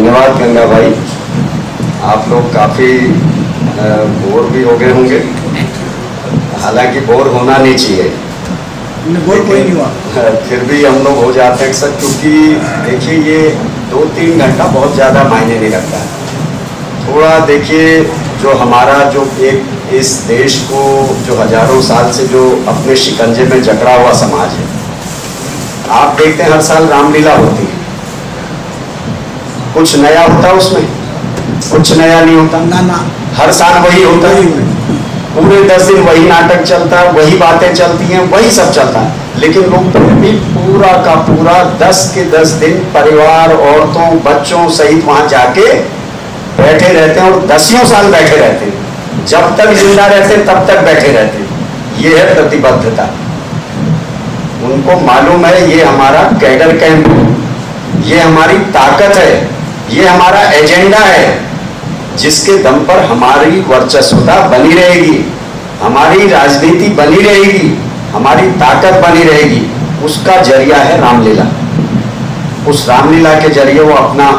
धन्यवाद गंगा भाई। आप लोग काफ़ी बोर भी हो गए होंगे, हालांकि बोर होना नहीं चाहिए, बोर कोई नहीं हुआ, फिर भी हम लोग हो जाते हैं अक्सर, क्योंकि देखिए ये 2-3 घंटा बहुत ज़्यादा मायने नहीं रखता है। थोड़ा देखिए जो हमारा जो एक इस देश को जो हजारों साल से जो अपने शिकंजे में जकड़ा हुआ समाज है, आप देखते हैं हर साल रामलीला होती है, कुछ नया होता है उसमें? कुछ नया नहीं होता ना। हर साल वही होता है, पूरे 10 दिन वही नाटक चलता है, वही बातें चलती हैं, वही सब चलता है, लेकिन लोग फिर भी पूरा का पूरा 10 के 10 दिन परिवार, औरतों, बच्चों सहित वहां जाके बैठे रहते हैं और 10 साल बैठे रहते हैं, जब तक जिंदा रहते हैं तब तक बैठे रहते हैं। ये है प्रतिबद्धता। उनको मालूम है ये हमारा कैडर कैंप है, ये हमारी ताकत है, ये हमारा एजेंडा है, जिसके दम पर हमारी वर्चस्वता बनी रहेगी, हमारी राजनीति बनी रहेगी, हमारी ताकत बनी रहेगी। उसका जरिया है रामलीला। उस रामलीला के जरिए वो अपना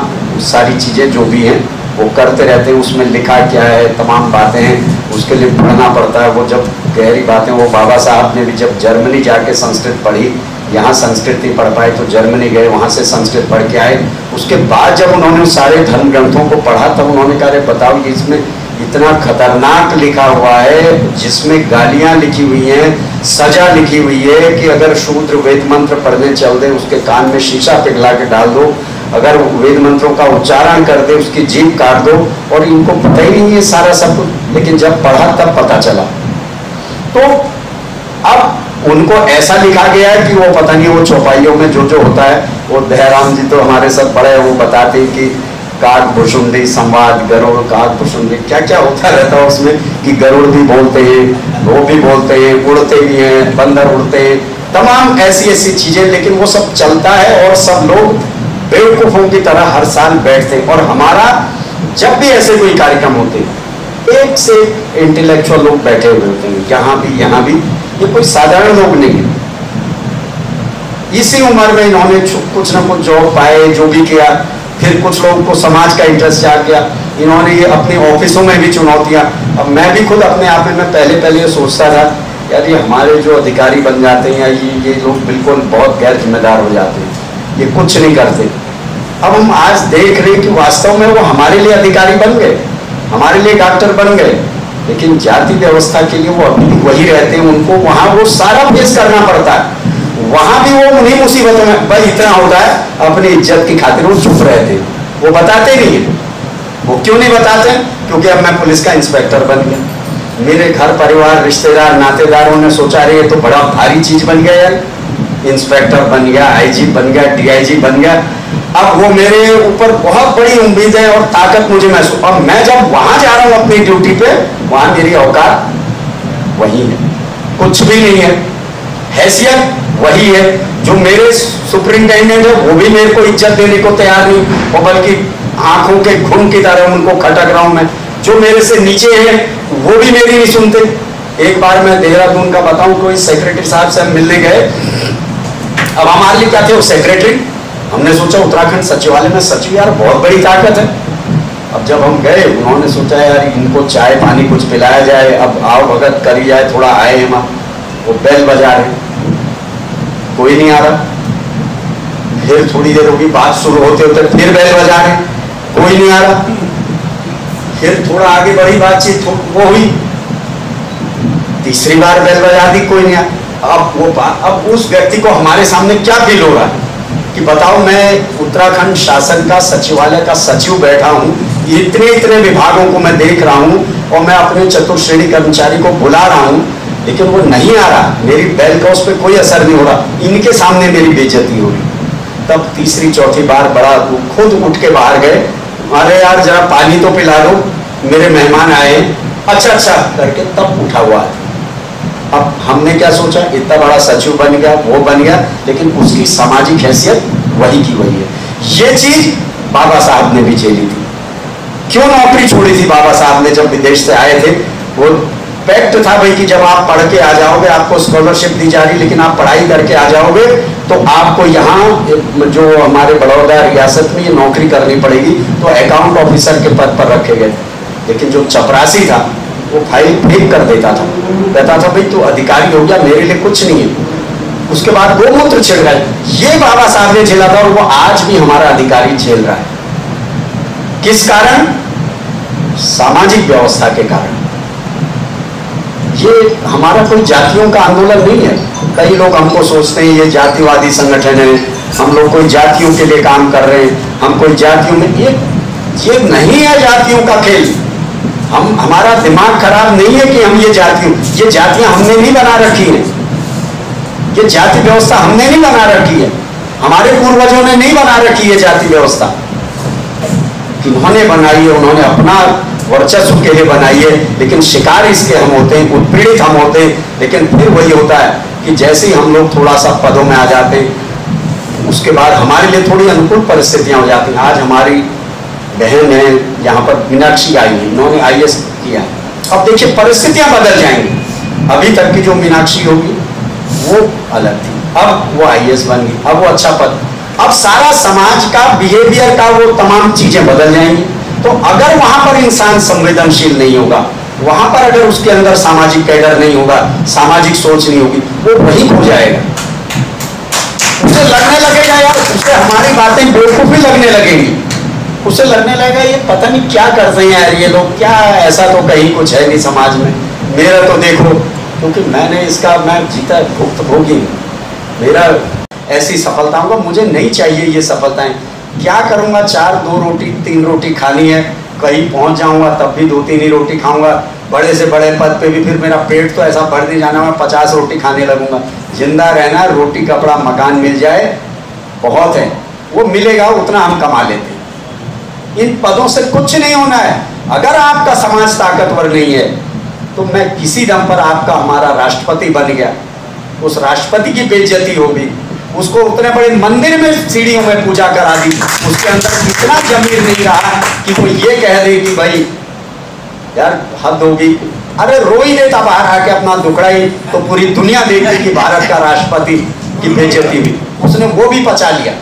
सारी चीजें जो भी हैं वो करते रहते हैं। उसमें लिखा क्या है, तमाम बातें हैं, उसके लिए पढ़ना पड़ता है। वो जब गहरी बातें, वो बाबा साहब ने भी जब जर्मनी जाके संस्कृत पढ़ी, यहाँ संस्कृत नहीं पढ़ पाए तो जर्मनी गए, वहाँ से संस्कृत पढ़ के आए। उसके बाद जब उन्होंने सारे धर्म ग्रंथों को पढ़ा तब उन्होंने कहा, बताओ ये इसमें इतना खतरनाक लिखा हुआ है, जिसमें गालियाँ लिखी हुई हैं, सजा लिखी हुई है कि अगर शूद्र वेद मंत्र पढ़ने चल दे उसके कान में शीशा पिघला के डाल दो, अगर वेद मंत्रों का उच्चारण कर दे उसकी जीभ काट दो। और इनको पता ही नहीं है सारा सब कुछ, लेकिन जब पढ़ा तब पता चला। तो अब उनको ऐसा लिखा गया है कि वो पता नहीं, वो चौपाइयों में जो जो होता है, वो दयाराम जी तो हमारे साथ पढ़े, वो बताते हैं कि काक भुषुंडी संवाद, गरुड़ काक भुषुंडी, क्या क्या होता रहता है उसमें, कि गरुड़ भी बोलते हैं, वो भी बोलते हैं, उड़ते भी हैं, बंदर उड़ते हैं, तमाम ऐसी ऐसी चीजें, लेकिन वो सब चलता है और सब लोग बेवकूफों की तरह हर साल बैठते हैं। और हमारा जब भी ऐसे कोई कार्यक्रम होते हैं, एक से इंटेलेक्चुअल लोग बैठे हुए होते हैं, यहाँ भी यहाँ भी, ये कोई साधारण लोग नहीं है। इसी उम्र में इन्होंने कुछ ना कुछ जॉब पाए, जो भी किया, फिर कुछ लोगों को समाज का इंटरेस्ट आ गया, इन्होंने ये अपने ऑफिसों में भी चुनौतियां। अब मैं भी खुद अपने आप में मैं पहले ये सोचता था, यार ये हमारे जो अधिकारी बन जाते हैं, या ये लोग बिल्कुल बहुत गैर जिम्मेदार हो जाते हैं, ये कुछ नहीं करते। अब हम आज देख रहे हैं कि वास्तव में वो हमारे लिए अधिकारी बन गए, हमारे लिए डॉक्टर बन गए, लेकिन जाति व्यवस्था के लिए वो अभी भी वही रहते हैं। उनको वहां वो सारा फेस करना पड़ता है, वहां भी वो उन्हीं मुसीबतों में। भाई इतना होता है, अपनी इज्जत की खातिर वो चुप रहते हैं, वो बताते नहीं है। वो क्यों नहीं बताते? क्योंकि अब मैं पुलिस का इंस्पेक्टर बन गया, मेरे घर परिवार रिश्तेदार नातेदारों ने सोचा रहे तो बड़ा भारी चीज बन गया यार, इंस्पेक्टर बन गया, आईजी बन गया, डीआईजी बन गया। अब वो मेरे ऊपर बहुत बड़ी उम्मीद है और ताकत मुझे महसूस। और मैं जब वहां जा रहा हूं अपनी ड्यूटी पे, वहां मेरी औकात वही है, कुछ भी नहीं है, हैसियत वही है। जो मेरे सुपरिंटेंडेंट है वो भी मेरे को इज्जत देने को तैयार नहीं, और बल्कि आंखों के घुन की तरह उनको खटक रहा हूं मैं। जो मेरे से नीचे है वो भी मेरी नहीं सुनते। एक बार मैं देहरादून का बताऊं, कोई सेक्रेटरी साहब से हम मिलने गए। अब हमारे लिए क्या थे वो सेक्रेटरी, हमने सोचा उत्तराखंड सचिवालय में सचिव यार बहुत बड़ी ताकत है। अब जब हम गए, उन्होंने सोचा यार इनको चाय पानी कुछ पिलाया जाए, अब आओ भगत करी जाए, थोड़ा आए हम। वो बेल बजा रहे, कोई नहीं आ रहा। फिर थोड़ी देर होगी, बात शुरू होते होते फिर बेल बजा रहे, कोई नहीं आ रहा। फिर थोड़ा आगे बढ़ी बातचीत, वो हुई, तीसरी बार बेल बजा दी, कोई नहीं आया। अब उस व्यक्ति को हमारे सामने क्या फील हो रहा है कि बताओ, मैं उत्तराखंड शासन का सचिवालय का सचिव बैठा हूं, इतने विभागों को मैं देख रहा हूं, और मैं अपने चतुर्श्रेणी कर्मचारी को बुला रहा हूं, लेकिन वो नहीं आ रहा, मेरी बेल का उस पर कोई असर नहीं हो रहा, इनके सामने मेरी बेइज्जती हो रही। तब तीसरी चौथी बार बड़ा खुद उठ के बाहर गए, अरे यार जरा पानी तो पिला दो, मेरे मेहमान आए। अच्छा करके तब उठा हुआ है। अब हमने क्या सोचा, इतना बड़ा सचिव बन गया, वो बन गया, लेकिन उसकी सामाजिक हैसियत वही की वही है। ये चीज बाबा साहब ने भी झेली थी। क्यों नौकरी छोड़ी थी बाबा साहब ने जब विदेश से आए थे? वो पैक्ट था भाई कि जब आप पढ़ के आ जाओगे, आपको स्कॉलरशिप दी जा रही, लेकिन आप पढ़ाई करके आ जाओगे तो आपको यहाँ जो हमारे बड़ौदा रियासत में ये नौकरी करनी पड़ेगी। तो अकाउंट ऑफिसर के पद पर रखे गए, लेकिन जो चपरासी था वो फाइल फेंक कर देता था, कहता था भाई तू अधिकारी हो गया, मेरे लिए कुछ नहीं है। उसके बाद गोमूत्र छिड़ गए, ये बाबा साहब ने झेला था और वो आज भी हमारा अधिकारी झेल रहा है। किस कारण? सामाजिक व्यवस्था के कारण। ये हमारा कोई जातियों का आंदोलन नहीं है। कई लोग हमको सोचते हैं ये जातिवादी संगठन है, हम लोग कोई जातियों के लिए काम कर रहे हैं, हम कोई जातियों में, ये नहीं है जातियों का खेल। हमारा दिमाग खराब नहीं है कि हम ये जातियां हमने नहीं बना रखी है, ये जाति व्यवस्था हमने नहीं बना रखी है, हमारे पूर्वजों ने नहीं बना रखी है जाति व्यवस्था। उन्होंने बनाई है, उन्होंने अपना वर्चस्व के लिए बनाई है, लेकिन शिकार इसके हम होते हैं, उत्पीड़ित हम होते हैं। लेकिन फिर वही होता है कि जैसे ही हम लोग थोड़ा सा पदों में आ जाते हैं, उसके बाद हमारे लिए थोड़ी अनुकूल परिस्थितियां हो जाती हैं। आज हमारी बहन है यहाँ पर मीनाक्षी आई है, इन्होंने IAS किया। अब देखिए परिस्थितियां बदल जाएंगी। अभी तक की जो मीनाक्षी होगी वो अलग थी, अब वो IAS बन गई, अब वो अच्छा पद। अब सारा समाज का बिहेवियर का वो तमाम चीजें बदल जाएंगी। तो अगर वहां पर इंसान संवेदनशील नहीं होगा, वहां पर अगर उसके अंदर सामाजिक कैडर नहीं होगा, सामाजिक सोच नहीं होगी, वो वही खो जाएगा। उसे लगने लगेगा यार, उसे हमारी बातें बेवकूफी लगने लगेंगी, उसे लगने लगेगा ये पता नहीं क्या करते हैं यार ये लोग, क्या ऐसा तो कहीं कुछ है नहीं समाज में, मेरा तो देखो, क्योंकि मैं जीता भुक्तभोगी, मेरा ऐसी सफलताओं को मुझे नहीं चाहिए ये सफलताएं। क्या करूंगा, 2 रोटी 3 रोटी खानी है, कहीं पहुंच जाऊंगा तब भी 2-3 ही रोटी खाऊंगा, बड़े से बड़े पद पे भी फिर मेरा पेट तो ऐसा बढ़ नहीं जाना, मैं 50 रोटी खाने लगूंगा। जिंदा रहना, रोटी कपड़ा मकान मिल जाए बहुत है, वो मिलेगा उतना हम कमा लेते हैं। इन पदों से कुछ नहीं होना है। अगर आपका समाज ताकतवर नहीं है तो मैं किसी दम पर आपका हमारा राष्ट्रपति बन गया, उस राष्ट्रपति की बेइज्जती होगी, उसको उतने बड़े मंदिर में सीढ़ियों में पूजा करा दी, उसके अंदर इतना जमीर नहीं रहा कि वो ये कह दे कि भाई यार हद होगी। अरे रो ही देता बाहर आके अपना दुखड़ा ही, तो पूरी दुनिया देखती कि भारत का राष्ट्रपति की बेइज्जती हुई, उसने वो भी पचा लिया।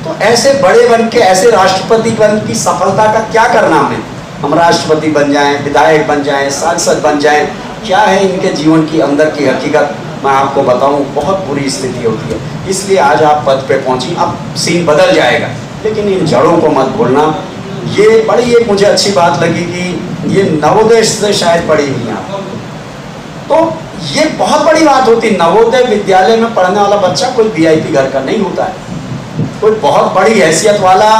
तो ऐसे बड़े बन के, ऐसे राष्ट्रपति बन की सफलता का क्या करना हमें? हम राष्ट्रपति बन जाएं, विधायक बन जाएं, सांसद बन जाएं, क्या है इनके जीवन की अंदर की हकीकत मैं आपको बताऊं, बहुत बुरी स्थिति होती है। इसलिए आज आप पद पे पहुंची, अब सीन बदल जाएगा, लेकिन इन जड़ों को मत भूलना। ये बड़ी एक मुझे अच्छी बात लगी कि ये नवोदय से शायद पढ़ी हुई आप, तो ये बहुत बड़ी बात होती। नवोदय विद्यालय में पढ़ने वाला बच्चा कोई VIP घर का नहीं होता है, कोई बहुत बड़ी हैसियत वाला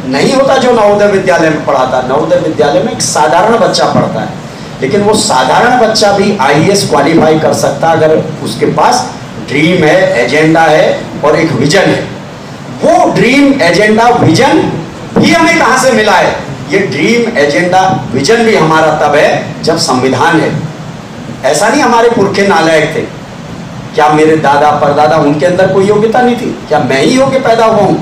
नहीं होता जो नवोदय विद्यालय में पढ़ाता। नवोदय विद्यालय में एक साधारण बच्चा पढ़ता है, लेकिन वो साधारण बच्चा भी IAS क्वालिफाई कर सकता अगर उसके पास ड्रीम है, एजेंडा है और एक विजन है। वो ड्रीम, एजेंडा, विजन भी हमें कहां से मिला है? ये ड्रीम, एजेंडा, विजन भी हमारा तब है जब संविधान है। ऐसा नहीं हमारे पुरखे नालायक थे, क्या मेरे दादा परदादा उनके अंदर कोई योग्यता नहीं थी? क्या मैं ही योग्य पैदा हुआ हूं?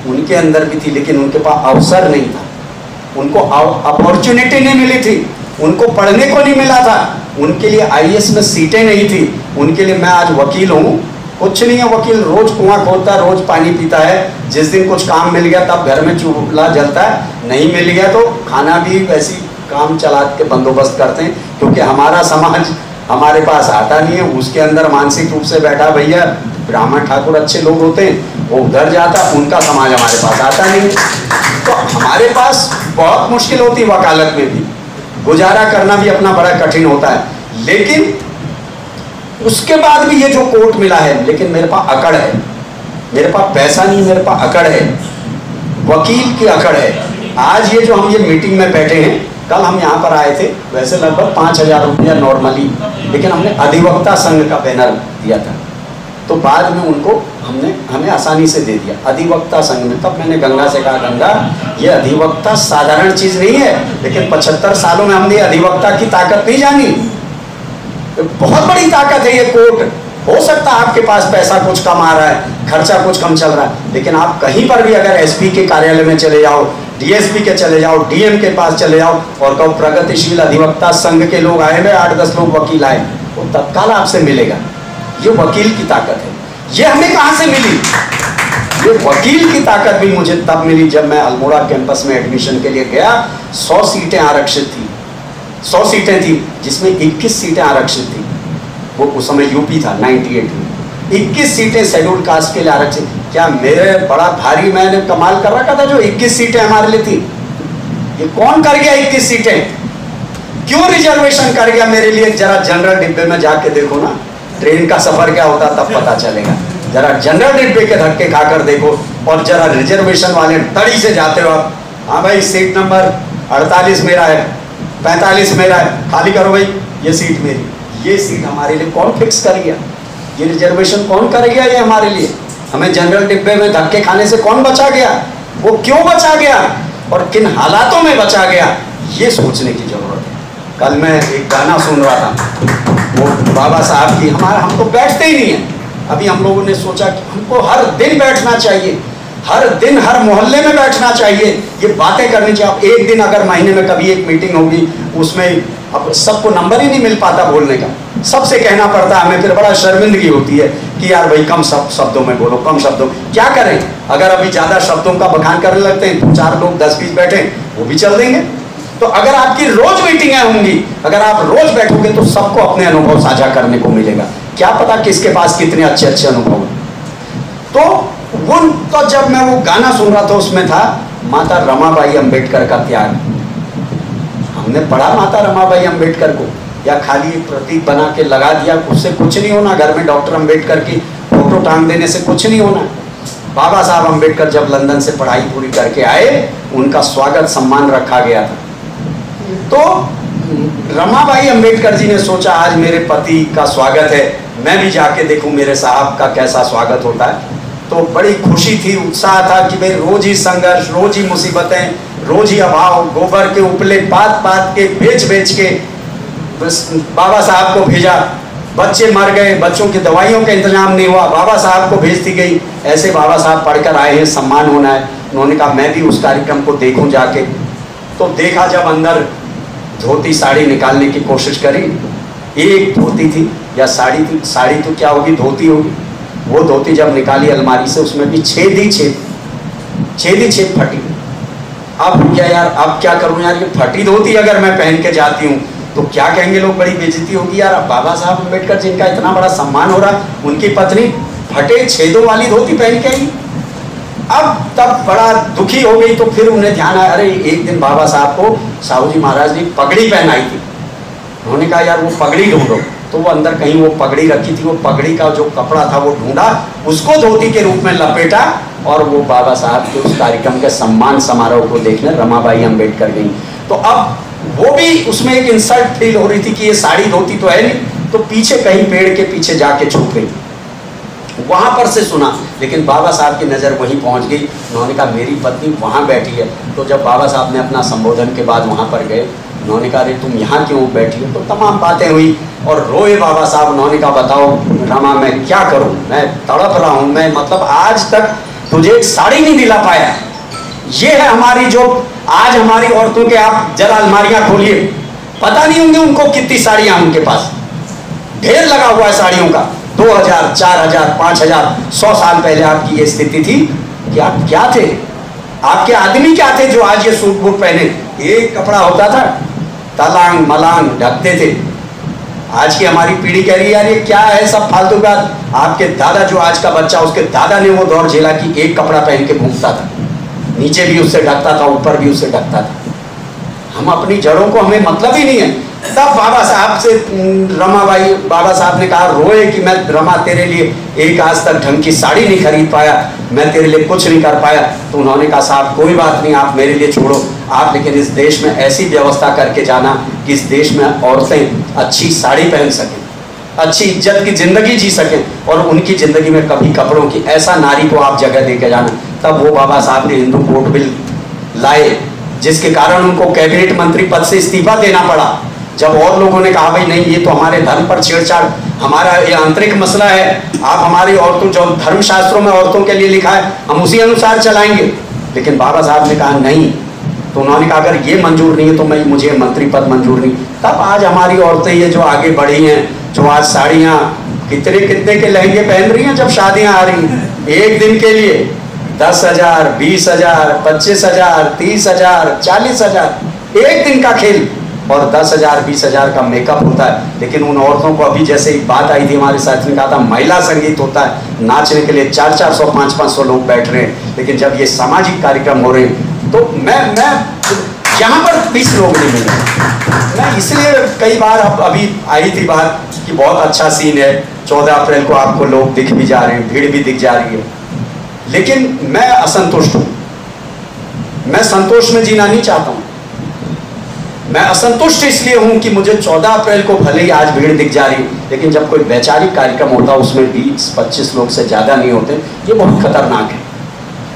उनके अंदर भी थी, लेकिन उनके पास अवसर नहीं था, उनको अपॉर्चुनिटी नहीं मिली थी, उनको पढ़ने को नहीं मिला था, उनके लिए IAS में सीटें नहीं थी। उनके लिए मैं आज वकील हूँ, कुछ नहीं है वकील, रोज कुआं खोदता है, रोज पानी पीता है, जिस दिन कुछ काम मिल गया तब घर में चूल्हा जलता है, नहीं मिल गया तो खाना भी वैसी काम चला के बंदोबस्त करते हैं, क्योंकि हमारा समाज हमारे पास आता नहीं है, उसके अंदर मानसिक रूप से बैठा भैया ब्राह्मण ठाकुर अच्छे लोग होते हैं, वो उधर जाता, उनका समाज हमारे पास आता नहीं है। तो हमारे पास बहुत मुश्किल होती है, वकालत में भी गुजारा करना भी अपना बड़ा कठिन होता है। लेकिन उसके बाद भी ये जो कोर्ट मिला है, लेकिन मेरे पास अकड़ है, मेरे पास पैसा नहीं, मेरे पास अकड़ है, वकील की अकड़ है। आज ये जो हम ये मीटिंग में बैठे हैं, कल हम यहाँ पर आए थे, वैसे लगभग 5,000 रुपया नॉर्मली, लेकिन हमने अधिवक्ता संघ का बैनर दिया था, तो बाद में उनको हमें आसानी से दे दिया अधिवक्ता संघ में। तब मैंने गंगा से कहा, गंगा ये अधिवक्ता साधारण चीज नहीं है, लेकिन 75 सालों में हमने अधिवक्ता की ताकत नहीं जानी, बहुत बड़ी ताकत है ये कोर्ट। हो सकता है आपके पास पैसा कुछ कम आ रहा है, खर्चा कुछ कम चल रहा है, लेकिन आप कहीं पर भी अगर SP के कार्यालय में चले जाओ, डीएसपी के चले जाओ, डीएम के पास चले जाओ और कहो प्रगतिशील अधिवक्ता संघ के लोग आए हुए 8-10 लोग वकील आए, वो तत्काल आपसे मिलेगा। ये वकील की ताकत है। ये हमें कहां से मिली? ये वकील की ताकत भी मुझे तब मिली जब मैं अल्मोड़ा कैंपस में एडमिशन के लिए गया। 100 सीटें आरक्षित थी, 100 सीटें थी जिसमें 21 सीटें आरक्षित थी। वो उस समय यूपी था 98 में, 21 सीटें शेड्यूल कास्ट के लिए आरक्षित। क्या मेरे बड़ा भारी मैंने कमाल कर रखा था जो 21 सीटें हमारे लिए थी? ये कौन कर गया 21 सीटें? क्यों रिजर्वेशन कर गया मेरे लिए? जरा जनरल डिब्बे में जाके देखो ना, ट्रेन का सफर क्या होता तब पता चलेगा। जरा जनरल डिब्बे के धक्के खाकर देखो और जरा रिजर्वेशन वाले तड़ी से जाते हो आप, हाँ भाई सीट नंबर 48 मेरा है, 45 मेरा है, खाली करो भाई, ये सीट मेरी। ये सीट हमारे लिए कौन फिक्स कर गया? ये रिजर्वेशन कौन कर गया? ये हमारे लिए हमें जनरल डिब्बे में धक्के खाने से कौन बचा गया? वो क्यों बचा गया और किन हालातों में बचा गया, ये सोचने की जरूरत है। कल मैं एक गाना सुन रहा था, वो बाबा साहब की, हम तो बैठते ही नहीं है। अभी हम लोगों ने सोचा कि हमको हर दिन बैठना चाहिए, हर दिन हर मोहल्ले में बैठना चाहिए, ये बातें करनी चाहिए। अब एक दिन अगर महीने में कभी एक मीटिंग होगी, उसमें अब सबको नंबर ही नहीं मिल पाता बोलने का, सबसे कहना पड़ता है हमें, फिर बड़ा शर्मिंदगी होती है कि यार भाई कम शब्दों में बोलो, कम शब्दों। क्या करें? अगर अभी ज्यादा शब्दों का बखान करने लगते हैं तो 4 लोग 10-20 बैठे वो भी चल देंगे। तो अगर आपकी रोज मीटिंगें होंगी, अगर आप रोज बैठोगे तो सबको अपने अनुभव साझा करने को मिलेगा। क्या पता किसके पास कितने अच्छे अच्छे अनुभव हैं। तो जब मैं वो गाना सुन रहा था उसमें था माता रमाबाई अंबेडकर का त्याग। हमने पढ़ा माता रमाबाई अंबेडकर को, या खाली एक प्रतीक बना के लगा दिया, उससे कुछ नहीं होना। घर में डॉक्टर अंबेडकर की फोटो टांग देने से कुछ नहीं होना। बाबा साहब अंबेडकर जब लंदन से पढ़ाई पूरी करके आए, उनका स्वागत सम्मान रखा गया था। तो रमाबाई अंबेडकर जी ने सोचा आज मेरे पति का स्वागत है, मैं भी जाके देखूं मेरे साहब का कैसा स्वागत होता है। तो बड़ी खुशी थी, उत्साह था कि भाई रोज ही संघर्ष, रोज ही मुसीबतें, रोज ही अभाव, गोबर के उपले पात पात के बेच के बाबा साहब को भेजा। बच्चे मर गए, बच्चों की दवाइयों का इंतजाम नहीं हुआ, बाबा साहब को भेज दी गई। ऐसे बाबा साहब पढ़कर आए हैं, सम्मान होना है। उन्होंने कहा मैं भी उस कार्यक्रम को देखूं जाके। तो देखा, जब अंदर धोती साड़ी निकालने की कोशिश करी, एक धोती थी या साड़ी थी, साड़ी तो क्या होगी, धोती होगी। वो धोती जब निकाली अलमारी से, उसमें भी छेद ही छेद फटी। अब क्या यार, अब क्या करूं यार, ये फटी धोती अगर मैं पहन के जाती हूँ तो क्या कहेंगे लोग, बड़ी बेइज्जती होगी यार। बाबा साहब अंबेडकर जिनका इतना बड़ा सम्मान हो रहा, उनकी पत्नी फटे छेदों वाली धोती पहन के आई। अब तब बड़ा दुखी हो गई। तो फिर उन्हें ध्यान आया, अरे एक दिन बाबा साहब को साहू जी महाराज ने पगड़ी पहनाई थी। उन्होंने कहा यार वो पगड़ी ढूंढो। तो वो अंदर कहीं वो पगड़ी रखी थी, वो पगड़ी का जो कपड़ा था वो ढूंढा, उसको धोती के रूप में लपेटा और वो बाबा साहब के उस कार्यक्रम के सम्मान समारोह को देखने रमाबाई अंबेडकर गई। तो अब वो भी उसमें एक इंसल्ट फील हो रही थी कि ये साड़ी धोती तो है नहीं, तो पीछे कहीं पेड़ के पीछे जाके छुप गई। वहां पर से सुना, लेकिन बाबा साहब की नज़र वहीं पहुंच गई। उन्होंने कहा मेरी पत्नी वहां बैठी है। तो जब बाबा साहब ने अपना संबोधन के बाद वहां पर गए, उन्होंने कहा अरे तुम यहाँ क्यों बैठी हो? तो तमाम बातें हुई और रोए बाबा साहब। उन्होंने कहा बताओ रमा मैं क्या करूं, मैं तड़प रहा हूं, मैं मतलब आज तक तुझे एक साड़ी नहीं दिला पाया। ये है हमारी जो आज हमारी औरतों के, आप जरा अलमारियां खोलिए, पता नहीं होंगे उनको कितनी साड़ियां उनके पास, ढेर लगा हुआ है साड़ियों का। 2000, 4000, 5000, 100 साल पहले आपकी ये स्थिति थी कि आप क्या थे, आपके आदमी क्या थे जो आज ये सूट बूट पहने? एक कपड़ा होता था, तलांग मलांग ढकते थे। आज की हमारी पीढ़ी कह रही है यार ये क्या है सब फालतू का। आपके दादा, जो आज का बच्चा, उसके दादा ने वो दौर झेला कि एक कपड़ा पहन के घूमता था, नीचे भी उससे ढकता था, ऊपर भी उससे ढकता था। हम अपनी जड़ों को, हमें मतलब ही नहीं है। तब बाबा साहब से रमाबाई, बाबा साहब ने कहा रोए कि मैं रमा तेरे लिए एक आज तक ढंग की साड़ी नहीं खरीद पाया, मैं तेरे लिए कुछ नहीं कर पाया। तो उन्होंने कहा साहब कोई बात नहीं, आप मेरे लिए छोड़ो, आप लेकिन इस देश में ऐसी व्यवस्था करके जाना कि इस देश में औरतें अच्छी साड़ी पहन सकें, अच्छी इज्जत की जिंदगी जी सकें, और उनकी जिंदगी में कभी कपड़ों की ऐसा नारी को आप जगह देके जाना। तब वो बाबा साहब ने हिंदू कोड बिल लाए, जिसके कारण उनको कैबिनेट मंत्री पद से इस्तीफा देना पड़ा। जब और लोगों ने कहा भाई नहीं ये तो हमारे धर्म पर छेड़छाड़, हमारा ये आंतरिक मसला है, आप हमारी औरतों, जो धर्म शास्त्रों में औरतों के लिए लिखा है हम उसी अनुसार चलाएंगे। लेकिन बाबा साहब ने कहा नहीं, तो उन्होंने कहा अगर ये मंजूर नहीं है तो मुझे मंत्री पद मंजूर नहीं। तब आज हमारी औरतें ये जो आगे बढ़ी हैं, जो आज साड़ियाँ कितने कितने के लहंगे पहन रही हैं जब शादियां आ रही हैं, एक दिन के लिए 10,000, 20,000, 25,000, 30,000, 40,000, एक दिन का खेल, और 10,000, 20,000 का मेकअप होता है। लेकिन उन औरतों को अभी जैसे एक बात आई थी हमारे साथ में, कहा था महिला संगीत होता है, नाचने के लिए 400-400, 500-500 लोग बैठ रहे हैं, लेकिन जब ये सामाजिक कार्यक्रम हो रहे हैं तो मैं यहाँ पर 20 लोग नहीं मिले। मैं इसलिए कई बार अभी आई थी बात कि बहुत अच्छा सीन है, 14 अप्रैल को आपको लोग दिख भी जा रहे हैं, भीड़ भी दिख जा रही है, लेकिन मैं असंतुष्ट हूँ। मैं संतोष में जीना नहीं चाहता हूँ। मैं असंतुष्ट इसलिए हूं कि मुझे 14 अप्रैल को भले ही आज भीड़ दिख जा रही, लेकिन जब कोई वैचारिक कार्यक्रम होता है उसमें 20-25 लोग से ज्यादा नहीं होते, ये बहुत खतरनाक है।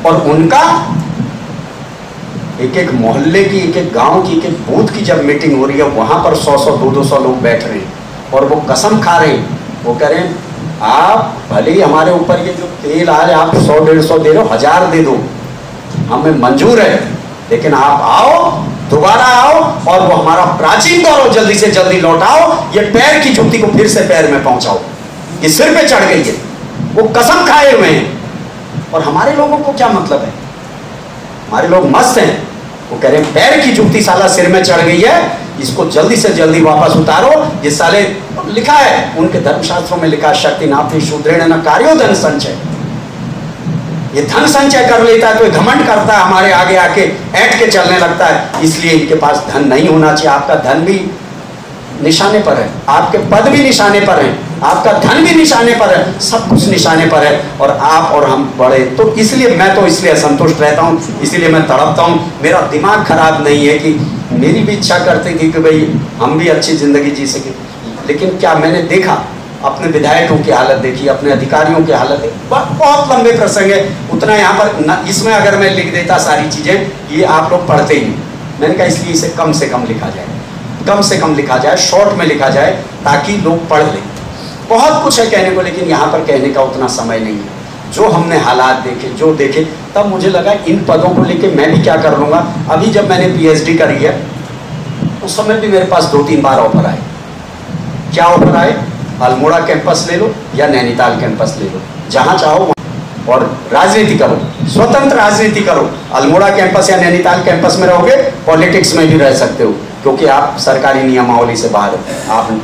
और उनका एक एक मोहल्ले की, एक एक गांव की, एक एक बूथ की जब मीटिंग हो रही है, वहां पर 100-100, 200 लोग बैठ रहे हैं और वो कसम खा रहे हैं, वो कह रहे हैं आप भले ही हमारे ऊपर ये जो तेल आज आप 100-150 दे रहे हो, 1000 दे दो, हमें मंजूर है, लेकिन आप आओ, दोबारा आओ और वो हमारा प्राचीन गौरव जल्दी से जल्दी लौटाओ, ये पैर की जुत्ती को फिर से पैर में पहुंचाओ, ये सिर पे चढ़ गई है। वो कसम खाए हुए हैं। और हमारे लोगों को क्या मतलब है? हमारे लोग मस्त हैं, वो कह रहे हैं पैर की जुत्ती साला सिर में चढ़ गई है, इसको जल्दी से जल्दी वापस उतारो। ये साले, लिखा है उनके धर्मशास्त्रों में लिखा, शक्ति नापी शूद्रेण न कार्यो धन संचय। ये धन संचय कर लेता है तो ये घमंड करता है, हमारे आगे आके ऐंठ के चलने लगता है, इसलिए इनके पास धन नहीं होना चाहिए। आपका धन भी निशाने पर है, आपके पद भी निशाने पर है, आपका धन भी निशाने पर है, सब कुछ निशाने पर है, और आप और हम बड़े, तो इसलिए मैं तो इसलिए असंतुष्ट रहता हूँ, इसलिए मैं तड़पता हूँ। मेरा दिमाग खराब नहीं है कि मेरी भी इच्छा करती थी कि भाई हम भी अच्छी जिंदगी जी सके, लेकिन क्या मैंने देखा, अपने विधायकों की हालत देखी, अपने अधिकारियों की हालत देखी, बहुत लंबे प्रसंग है, उतना यहाँ पर न, इसमें अगर मैं लिख देता सारी चीजें, ये आप लोग पढ़ते ही नहीं। मैंने कहा इसलिए इसे कम से कम लिखा जाए, कम से कम लिखा जाए, शॉर्ट में लिखा जाए, ताकि लोग पढ़ लें। बहुत कुछ है कहने को, लेकिन यहाँ पर कहने का उतना समय नहीं है। जो हमने हालात देखे, जो देखे, तब मुझे लगा इन पदों को लेके मैं भी क्या कर लूँगा। अभी जब मैंने PhD करी है, उस समय भी मेरे पास 2-3 बार ऑफर आए। क्या ऑफर आए? अल्मोड़ा कैंपस ले लो या नैनीताल कैंपस ले लो, जहाँ चाहो, और राजनीति करो, स्वतंत्र राजनीति करो। अल्मोड़ा कैंपस या नैनीताल कैंपस में रहोगे, पॉलिटिक्स में भी रह सकते हो, क्योंकि आप सरकारी नियमावली से बाहर हो। आप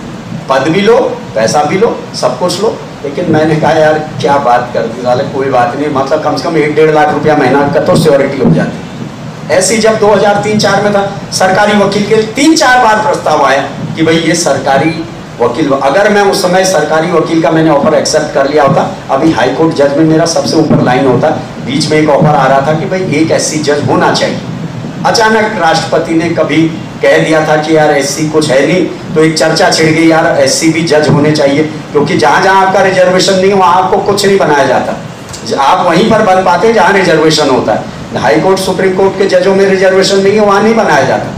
पद भी लो, पैसा भी लो, सब कुछ लो। लेकिन मैंने कहा यार क्या बात कर दी साले, कोई बात नहीं, मतलब कम से कम 1-1.5 लाख रुपया महीना का तो सिक्योरिटी हो जाती। ऐसी जब 2003-04 में था, सरकारी वकील के 3-4 बार प्रस्ताव आया कि भाई ये सरकारी वकील, अगर मैं उस समय सरकारी वकील का मैंने ऑफर एक्सेप्ट कर लिया होता, अभी हाई कोर्ट जज में मेरा सबसे ऊपर लाइन होता। बीच में एक ऑफर आ रहा था कि भाई एक SC जज होना चाहिए। अचानक राष्ट्रपति ने कभी कह दिया था कि यार SC कुछ है नहीं, तो एक चर्चा छिड़ गई यार SC भी जज होने चाहिए, क्योंकि जहाँ जहाँ आपका रिजर्वेशन नहीं है वहाँ आपको कुछ नहीं बनाया जाता। आप वहीं पर बन पाते जहाँ रिजर्वेशन होता है। हाई कोर्ट, सुप्रीम कोर्ट के जजों में रिजर्वेशन नहीं है, वहाँ नहीं बनाया जाता।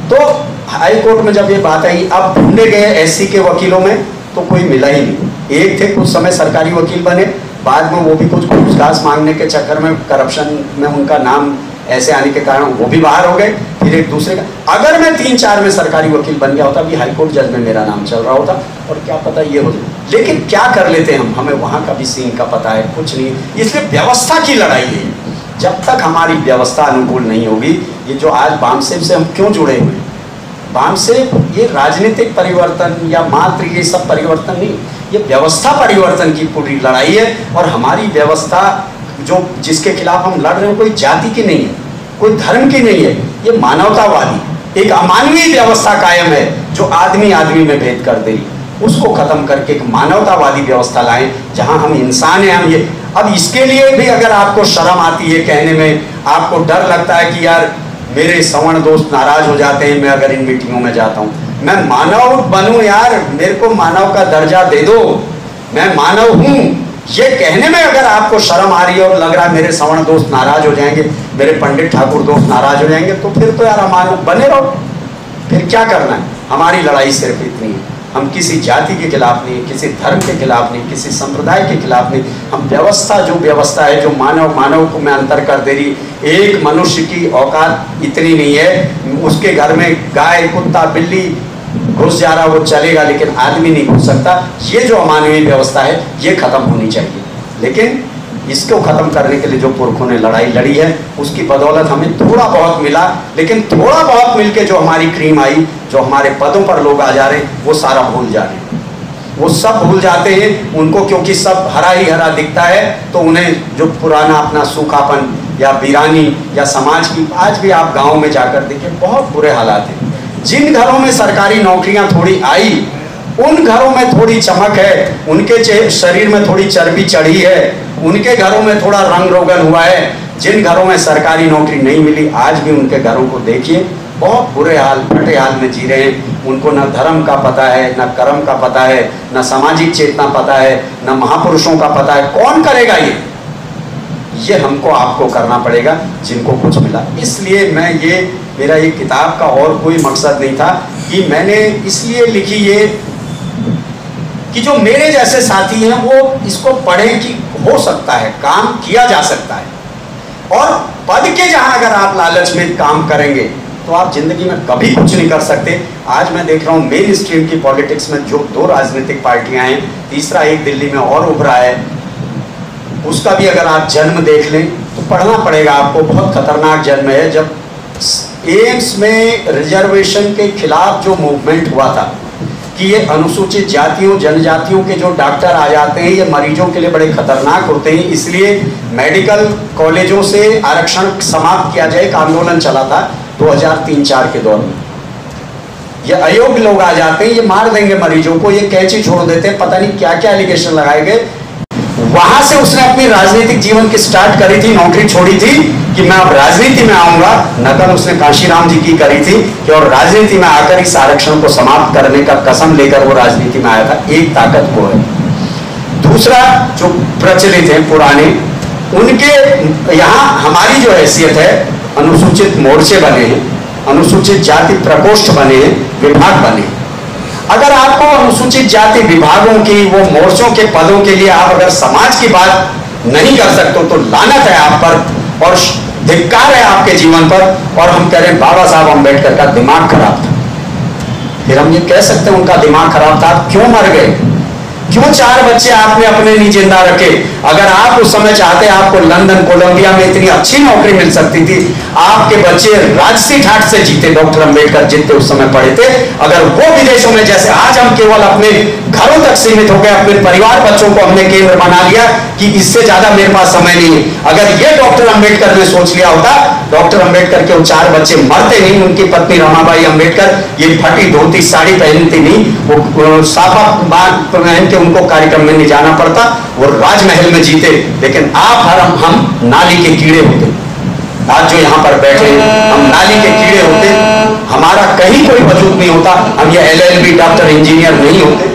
तो हाई कोर्ट में जब ये बात आई, अब ढूंढे गए SC के वकीलों में, तो कोई मिला ही नहीं। एक थे कुछ समय सरकारी वकील बने, बाद में वो भी कुछ घूस-घास मांगने के चक्कर में, करप्शन में उनका नाम ऐसे आने के कारण वो भी बाहर हो गए। फिर एक दूसरे का, अगर मैं 3-4 में सरकारी वकील बन गया होता, अभी हाई कोर्ट जज में मेरा नाम चल रहा होता, और क्या पता ये हो जाए। लेकिन क्या कर लेते हम, हमें वहाँ का भी सीन का पता है, कुछ नहीं। इसलिए व्यवस्था की लड़ाई है। जब तक हमारी व्यवस्था अनुकूल नहीं होगी, ये जो आज बामसेब से हम क्यों जुड़े हुए हैं, बामसेब ये राजनीतिक परिवर्तन या मात्र ये सब परिवर्तन नहीं, ये व्यवस्था परिवर्तन की पूरी लड़ाई है। और हमारी व्यवस्था जो जिसके खिलाफ हम लड़ रहे हैं, कोई जाति की नहीं है, कोई धर्म की नहीं है, ये मानवतावादी एक अमानवीय व्यवस्था कायम है, जो आदमी आदमी में भेद कर दे रही। उसको खत्म करके एक मानवतावादी व्यवस्था लाएं, जहां हम इंसान हैं। हम ये, अब इसके लिए भी अगर आपको शर्म आती है कहने में, आपको डर लगता है कि यार मेरे सवर्ण दोस्त नाराज हो जाते हैं मैं अगर इन मीटिंगों में जाता हूं, मैं मानव बनूं यार, मेरे को मानव का दर्जा दे दो, मैं मानव हूं, ये कहने में अगर आपको शर्म आ रही है और लग रहा है मेरे सवर्ण दोस्त नाराज हो जाएंगे, मेरे पंडित ठाकुर दोस्त नाराज हो जाएंगे, तो फिर तो यार अमानव बने रहो। फिर क्या करना है? हमारी लड़ाई सिर्फ इतनी है, हम किसी जाति के खिलाफ नहीं, किसी धर्म के खिलाफ नहीं, किसी संप्रदाय के खिलाफ नहीं। हम व्यवस्था, जो व्यवस्था है, जो मानव को में अंतर कर दे रही, एक मनुष्य की औकात इतनी नहीं है, उसके घर में गाय, कुत्ता, बिल्ली घुस जा रहा वो चलेगा, लेकिन आदमी नहीं घुस सकता। ये जो अमानवीय व्यवस्था है ये खत्म होनी चाहिए। लेकिन इसको खत्म करने के लिए जो पुरखों ने लड़ाई लड़ी है, उसकी बदौलत हमें थोड़ा बहुत मिला, लेकिन थोड़ा बहुत मिलके जो हमारी क्रीम आई, जो हमारे पदों पर लोग आ जा रहे हैं, वो सारा भूल जा रहे हैं। वो सब भूल जाते हैं उनको, क्योंकि सब हरा ही हरा दिखता है, तो उन्हें जो पुराना अपना सूखापन या वीरानी या समाज की, आज भी आप गाँव में जाकर देखें बहुत बुरे हालात हैं। जिन घरों में सरकारी नौकरियां थोड़ी आई, उन घरों में थोड़ी चमक है, उनके शरीर में थोड़ी चर्बी चढ़ी है, उनके घरों में थोड़ा रंग रोगन हुआ है। जिन घरों में सरकारी नौकरी नहीं मिली, आज भी उनके घरों को देखिए, बहुत बुरे हाल, फटे हाल में जी रहे हैं। उनको न धर्म का पता है, न कर्म का पता है, न सामाजिक चेतना पता है, न महापुरुषों का पता है। कौन करेगा ये हमको आपको करना पड़ेगा, जिनको कुछ मिला। इसलिए मैं ये, मेरा ये किताब का और कोई मकसद नहीं था कि मैंने इसलिए लिखी ये कि जो मेरे जैसे साथी हैं वो इसको पढ़ें कि हो सकता है, काम किया जा सकता है। और पद के जहां अगर आप लालच में काम करेंगे तो आप जिंदगी में कभी कुछ नहीं कर सकते। आज मैं देख रहा हूं मेन स्ट्रीम की पॉलिटिक्स में जो 2 राजनीतिक पार्टियां हैं, तीसरा एक दिल्ली में और उभरा है, उसका भी अगर आप जन्म देख लें तो पढ़ना पड़ेगा आपको। बहुत खतरनाक जन्म है। जब एम्स में रिजर्वेशन के खिलाफ जो मूवमेंट हुआ था कि ये अनुसूचित जातियों, जनजातियों के जो डॉक्टर आ जाते हैं, ये मरीजों के लिए बड़े खतरनाक होते हैं, इसलिए मेडिकल कॉलेजों से आरक्षण समाप्त किया जाए, एक आंदोलन चला था 2003-4 के दौर में। ये अयोग्य लोग आ जाते हैं, ये मार देंगे मरीजों को, ये कैंची छोड़ देते हैं, पता नहीं क्या क्या एलिगेशन लगाए गए। वहां से उसने अपनी राजनीतिक जीवन की स्टार्ट करी थी, नौकरी छोड़ी थी कि मैं अब राजनीति में आऊंगा। नकल उसने कांशीराम जी की करी थी कि और राजनीति में आकर इस आरक्षण को समाप्त करने का कसम लेकर वो राजनीति में आया था। एक ताकत वो है। दूसरा, जो प्रचलित है पुराने, उनके यहाँ हमारी जो हैसियत है, अनुसूचित मोर्चे बने हैं, अनुसूचित जाति प्रकोष्ठ बने हैं, विभाग बने हैं। अगर आपको अनुसूचित जाति विभागों की, वो मोर्चों के पदों के लिए आप अगर समाज की बात नहीं कर सकते तो लानत है आप पर और धिक्कार है आपके जीवन पर। और हम कह रहे हैं बाबा साहब अम्बेडकर का दिमाग खराब था, फिर हम ये कह सकते हैं उनका दिमाग खराब था। क्यों मर गए? क्यों 4 बच्चे आपने अपने लिए जिंदा रखे? अगर आप उस समय चाहते, आपको लंदन, कोलंबिया में इतनी अच्छी नौकरी मिल सकती थी। आपके बच्चे राजसी ठाट से जीते, डॉक्टर अंबेडकर जितने उस समय पढ़े थे। अगर वो विदेशों में, जैसे आज हम केवल अपने घरों तक सीमित हो गए, अपने परिवार बच्चों को हमने केंद्र बना लिया कि इससे ज्यादा मेरे पास समय नहीं है। अगर ये डॉक्टर अंबेडकर ने सोच लिया होता, डॉक्टर अंबेडकर के वो 4 बच्चे मरते नहीं। उनकी पत्नी रमाबाई अंबेडकर ये फटी धोती साड़ी पहनती नहीं, वो साफा पहन के उनको कार्यक्रम में नहीं जाना पड़ता, वो राजमहल में जीते। लेकिन आप और हम नाली के कीड़े होते। आज जो यहाँ पर बैठे हैं, हम नाली के कीड़े होते, हमारा कहीं कोई वजूद नहीं होता, हम ये LLB डॉक्टर इंजीनियर नहीं होते।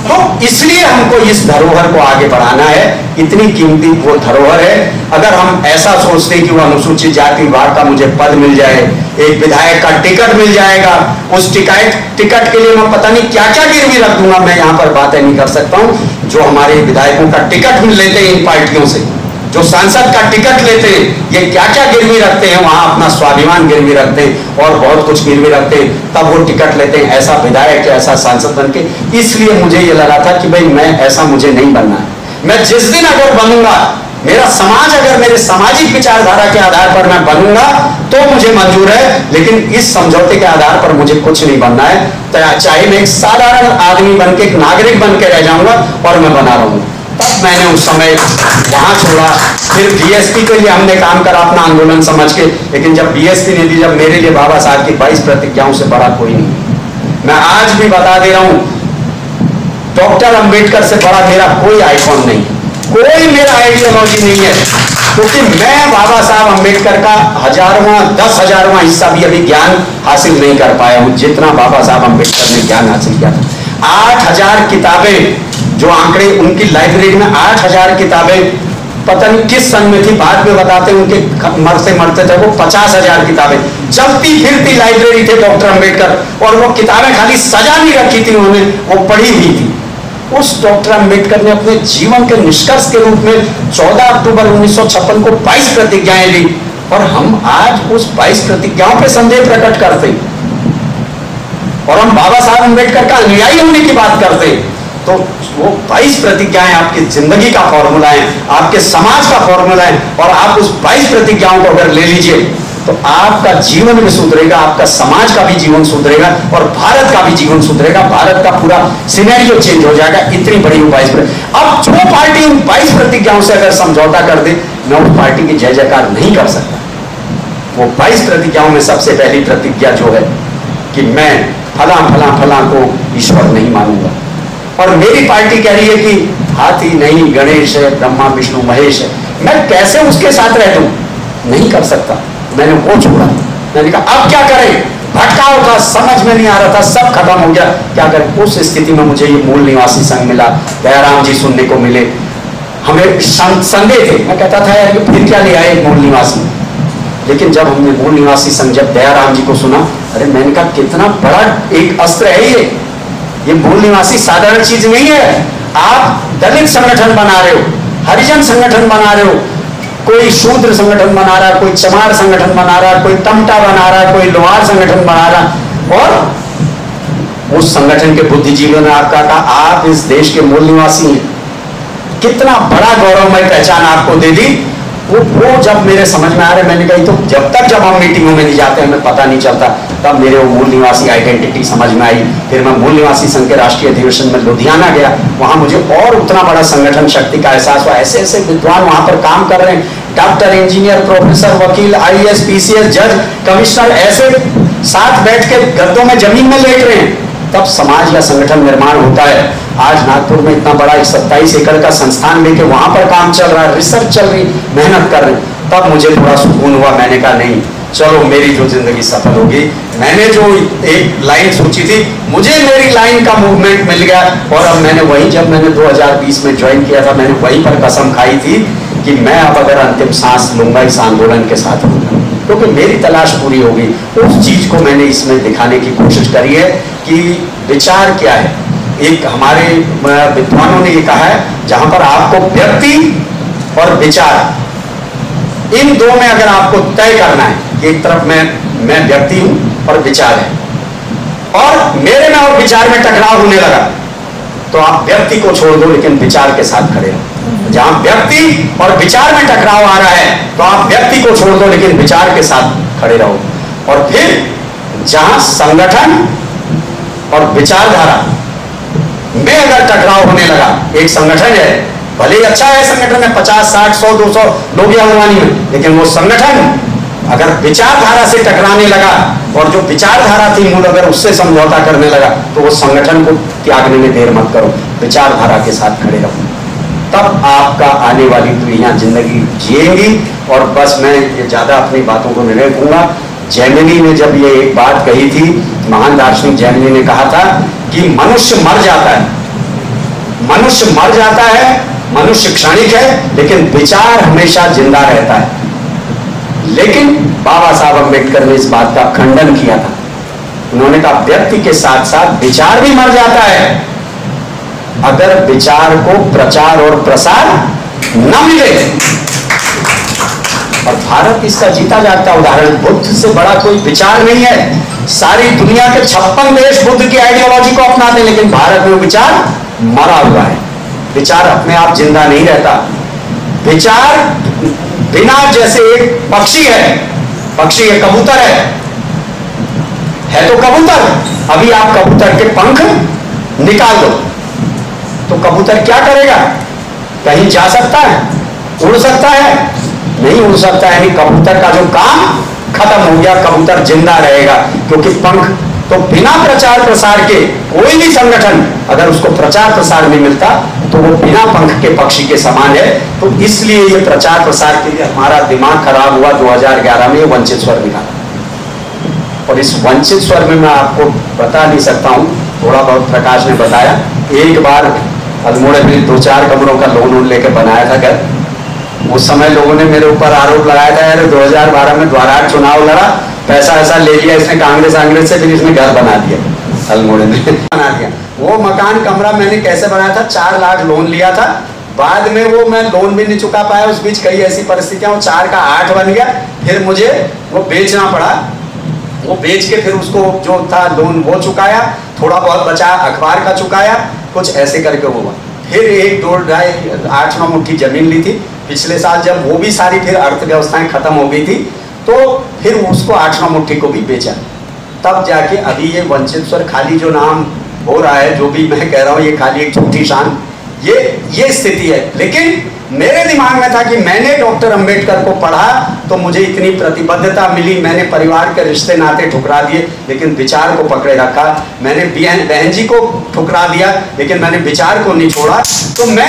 तो इसलिए हमको इस धरोहर को आगे बढ़ाना है। इतनी कीमती वो धरोहर है। अगर हम ऐसा सोचते हैं कि वो अनुसूचित जाति विभाग का मुझे पद मिल जाए, एक विधायक का टिकट मिल जाएगा, उस टिकट के लिए मैं पता नहीं क्या क्या गिरवी रख दूंगा, मैं यहाँ पर बातें नहीं कर सकता हूँ। जो हमारे विधायकों का टिकट मिल लेते हैं इन पार्टियों से, जो सांसद का टिकट लेते हैं, ये क्या क्या गिरवी रखते हैं, वहां अपना स्वाभिमान गिरवी रखते हैं और बहुत कुछ गिरवी रखते हैं, तब वो टिकट लेते हैं ऐसा विधायक, ऐसा सांसद बनके। इसलिए मुझे ये लगा था कि भाई मैं ऐसा मुझे नहीं बनना है। मैं जिस दिन अगर बनूंगा, मेरा समाज अगर मेरे सामाजिक विचारधारा के आधार पर मैं बनूंगा तो मुझे मंजूर है, लेकिन इस समझौते के आधार पर मुझे कुछ नहीं बनना है। चाहे मैं एक साधारण आदमी बनके, एक नागरिक बनके रह जाऊंगा और मैं बना रहूंगा। तब मैंने उस समय वहां छोड़ा। फिर BSP के लिए हमने काम करा अपना आंदोलन समझ के, लेकिन जब BSP ने दी, जब मेरे लिए बाबा साहब की 22 प्रतिज्ञाओं से बड़ा कोई नहीं। मैं आज भी बता दे रहा हूं, डॉक्टर अंबेडकर से बड़ा मेरा कोई आइकॉन नहीं, कोई मेरा आइडियोलॉजी नहीं है, क्योंकि मैं बाबा साहब अंबेडकर का 10,000वां हिस्सा भी अभी ज्ञान हासिल नहीं कर पाया हूं, जितना बाबा साहब अंबेडकर ने ज्ञान हासिल किया था। 8,000 किताबें, जो आंकड़े उनकी लाइब्रेरी में 8,000 किताबें, पता नहीं किस सन में थी, बाद में बताते उनके मरते मरते थे वो 50,000 किताबें। चलती फिरती लाइब्रेरी थे डॉक्टर अंबेडकर, और वो किताबें खाली सजा नहीं रखी थी उन्होंने, वो पढ़ी हुई थी। उस डॉक्टर अंबेडकर ने अपने जीवन के निष्कर्ष के रूप में 14 अक्टूबर 1956 को 22 प्रतिज्ञाएं ली, और हम आज उस 22 प्रतिज्ञाओं पे संदेह प्रकट करते, और हम बाबा साहब अंबेडकर का अनुयायी होने की बात करते। तो वो 22 प्रतिज्ञाएं आपकी जिंदगी का फॉर्मूला है, आपके समाज का फॉर्मूला है, और आप उस 22 प्रतिज्ञाओं को अगर ले लीजिए तो आपका जीवन भी सुधरेगा, आपका समाज का भी जीवन सुधरेगा, और भारत का भी जीवन सुधरेगा, भारत का पूरा सिनेरियो चेंज हो जाएगा। इतनी बड़ी 22। अब जो पार्टी उन 22 प्रतिज्ञाओं से अगर समझौता कर दे, मैं उस पार्टी की जय जयकार नहीं कर सकता। वो 22 प्रतिज्ञाओं में सबसे पहली प्रतिज्ञा जो है कि मैं फला फला फला को ईश्वर नहीं मानूंगा, और मेरी पार्टी कह रही है कि हाथी नहीं गणेश है, ब्रह्मा विष्णु महेश है, मैं कैसे उसके साथ रह दूं? नहीं कर सकता। मैंने वो छोड़ा। मैंने कहा अब क्या करें, भटकाव था, समझ में नहीं आ रहा था, सब खत्म हो गया, क्या करें? उस स्थिति में मुझे ये मूल निवासी संघ मिला, दयाराम जी सुनने को मिले। हमें संदेह थे, मैं कहता था यार फिर क्या ले आए मूल निवासी, लेकिन जब हमने मूल निवासी संघ, जब दयाराम जी को सुना, अरे मैंने कहा कितना बड़ा एक अस्त्र है ये मूल निवासी साधारण चीज नहीं है। आप दलित संगठन बना रहे हो, हरिजन संगठन बना रहे हो, कोई शूद्र संगठन बना रहा है, कोई चमार संगठन बना रहा है, कोई तमटा बना रहा है, कोई लोहार संगठन बना रहा है, और उस संगठन के बुद्धिजीवियों ने आपका कहा आप इस देश के मूल निवासी हैं। कितना बड़ा गौरवमय पहचान आपको दे दी। वो जब मेरे समझ में आ रहे, मैंने कही तो जब हम मीटिंगों में नहीं जाते हमें पता नहीं चलता, तब मेरे वो मूल निवासी आइडेंटिटी समझ में आई। फिर मैं मूल निवासी संघ के राष्ट्रीय अधिवेशन में लुधियाना गया, वहां मुझे और उतना बड़ा संगठन शक्ति का एहसास हुआ। ऐसे ऐसे विद्वान वहां पर काम कर रहे हैं, डॉक्टर, इंजीनियर, प्रोफेसर, वकील, IAS, PCS, जज, कमिश्नर, ऐसे साथ बैठ के गद्दों में जमीन में लेट रहे हैं, तब समाज या संगठन निर्माण होता है। आज नागपुर में इतना बड़ा 27 एकड़ का संस्थान लेके वहां पर काम चल रहा है, रिसर्च चल रही, मेहनत कर रहे, तब मुझे थोड़ा सुकून हुआ। मैंने कहा नहीं, चलो मेरी जो जिंदगी सफल होगी, मैंने जो एक लाइन सोची थी, मुझे मेरी लाइन का मूवमेंट मिल गया। और अब मैंने वही, जब मैंने 2020 में ज्वाइन किया था, मैंने वहीं पर कसम खाई थी कि मैं अब अगर अंतिम सांस लूंगा इस आंदोलन के साथ लूंगा, क्योंकि मेरी तलाश पूरी होगी। उस चीज को मैंने इसमें दिखाने की कोशिश करी है कि विचार क्या है। एक हमारे विद्वानों ने ये कहा है, जहां पर आपको व्यक्ति और विचार, इन दो में अगर आपको तय करना है कि एक तरफ मैं व्यक्ति हूं और विचार है, और मेरे में और विचार में टकराव होने लगा, तो आप व्यक्ति को छोड़ दो लेकिन विचार के साथ खड़े रहो। जहां व्यक्ति और विचार में टकराव आ रहा है तो आप व्यक्ति को छोड़ दो लेकिन विचार के साथ खड़े रहो। और फिर जहां संगठन और विचारधारा में अगर टकराव होने लगा, एक संगठन है, भले ही अच्छा है संगठन है, 50, 60, 100, 200 लोग अंगवानी में, लेकिन वो संगठन अगर विचारधारा से टकराने लगा और जो विचारधारा थी मूल अगर उससे समझौता करने लगा, तो वो संगठन को त्यागने में देर मत करो, विचारधारा के साथ खड़े रहो, तब आपका आने वाली पीढ़ियां जिंदगी जिएंगी। और बस मैं ये ज्यादा अपनी बातों को नहीं रखूंगा। जैमिनी ने जब ये एक बात कही थी, महान दार्शनिक जैमिनी ने कहा था कि मनुष्य मर जाता है, मनुष्य मर जाता है, मनुष्य क्षणिक है, लेकिन विचार हमेशा जिंदा रहता है। लेकिन बाबा साहब अम्बेडकर ने इस बात का खंडन किया था। उन्होंने कहा व्यक्ति के साथ साथ विचार भी मर जाता है अगर विचार को प्रचार और प्रसार न मिले। और भारत इसका जीता जागता उदाहरण, बुद्ध से बड़ा कोई विचार नहीं है। सारी दुनिया के 56 देश बुद्ध की आइडियोलॉजी को अपनाते हैं, लेकिन भारत में विचार मरा हुआ है। विचार अपने आप जिंदा नहीं रहता। विचार बिना, जैसे एक पक्षी है, पक्षी है, कबूतर है तो कबूतर, अभी आप कबूतर के पंख निकाल दो तो कबूतर क्या करेगा? कहीं जा सकता है? उड़ सकता है? नहीं उड़ सकता है। कबूतर का जो काम खत्म हो गया, कबूतर जिंदा रहेगा क्योंकि पंख। तो बिना प्रचार प्रसार के कोई भी संगठन अगर उसको प्रचार प्रसार नहीं मिलता तो वो बिना पंख के पक्षी के समान है। तो इसलिए ये प्रचार प्रसार के लिए हमारा दिमाग खराब हुआ। 2011 में वंचित स्वर निकाला, और इस वंचित स्वर में मैं आपको बता नहीं सकता हूं, थोड़ा बहुत प्रकाश ने बताया। एक बार अल्मोड़े में 2-4 कमरों का लोन लेके बनाया था घर। उस समय लोगों ने मेरे ऊपर आरोप लगाया था, यार 2012 में द्वारा चुनाव लड़ा पैसा ऐसा ले लिया इसने कांग्रेस से, फिर इसने घर बना दिया अल्मोड़े में बना दिया। वो मकान कमरा मैंने कैसे बनाया था, 4 लाख लोन लिया था, बाद में वो मैं लोन भी नहीं चुका पाया, उस बीच कई ऐसी परिस्थितियां, वो 4 का 8 बन गया, फिर मुझे वो बेचना पड़ा। वो बेच के फिर उसको जो था लोन वो चुकाया, थोड़ा बहुत बचा अखबार का चुकाया, कुछ ऐसे करके हुआ। फिर 1, 2, 2.5, 8-9 मुट्ठी जमीन ली थी पिछले साल, जब वो भी सारी फिर अर्थव्यवस्थाएं खत्म हो गई थी, तो फिर उसको 8-9 मुट्ठी को भी बेचा। तब जाके अभी ये वंचित स्वर खाली जो नाम हो रहा है, जो भी मैं कह रहा हूँ, ये खाली एक झूठी शान, ये स्थिति है। लेकिन मेरे दिमाग में था कि मैंने डॉक्टर अंबेडकर को पढ़ा तो मुझे इतनी प्रतिबद्धता मिली, मैंने परिवार के रिश्ते नाते ठुकरा दिए लेकिन विचार को पकड़े रखा, मैंने बहन जी को ठुकरा दिया लेकिन मैंने विचार को नहीं छोड़ा। तो मैं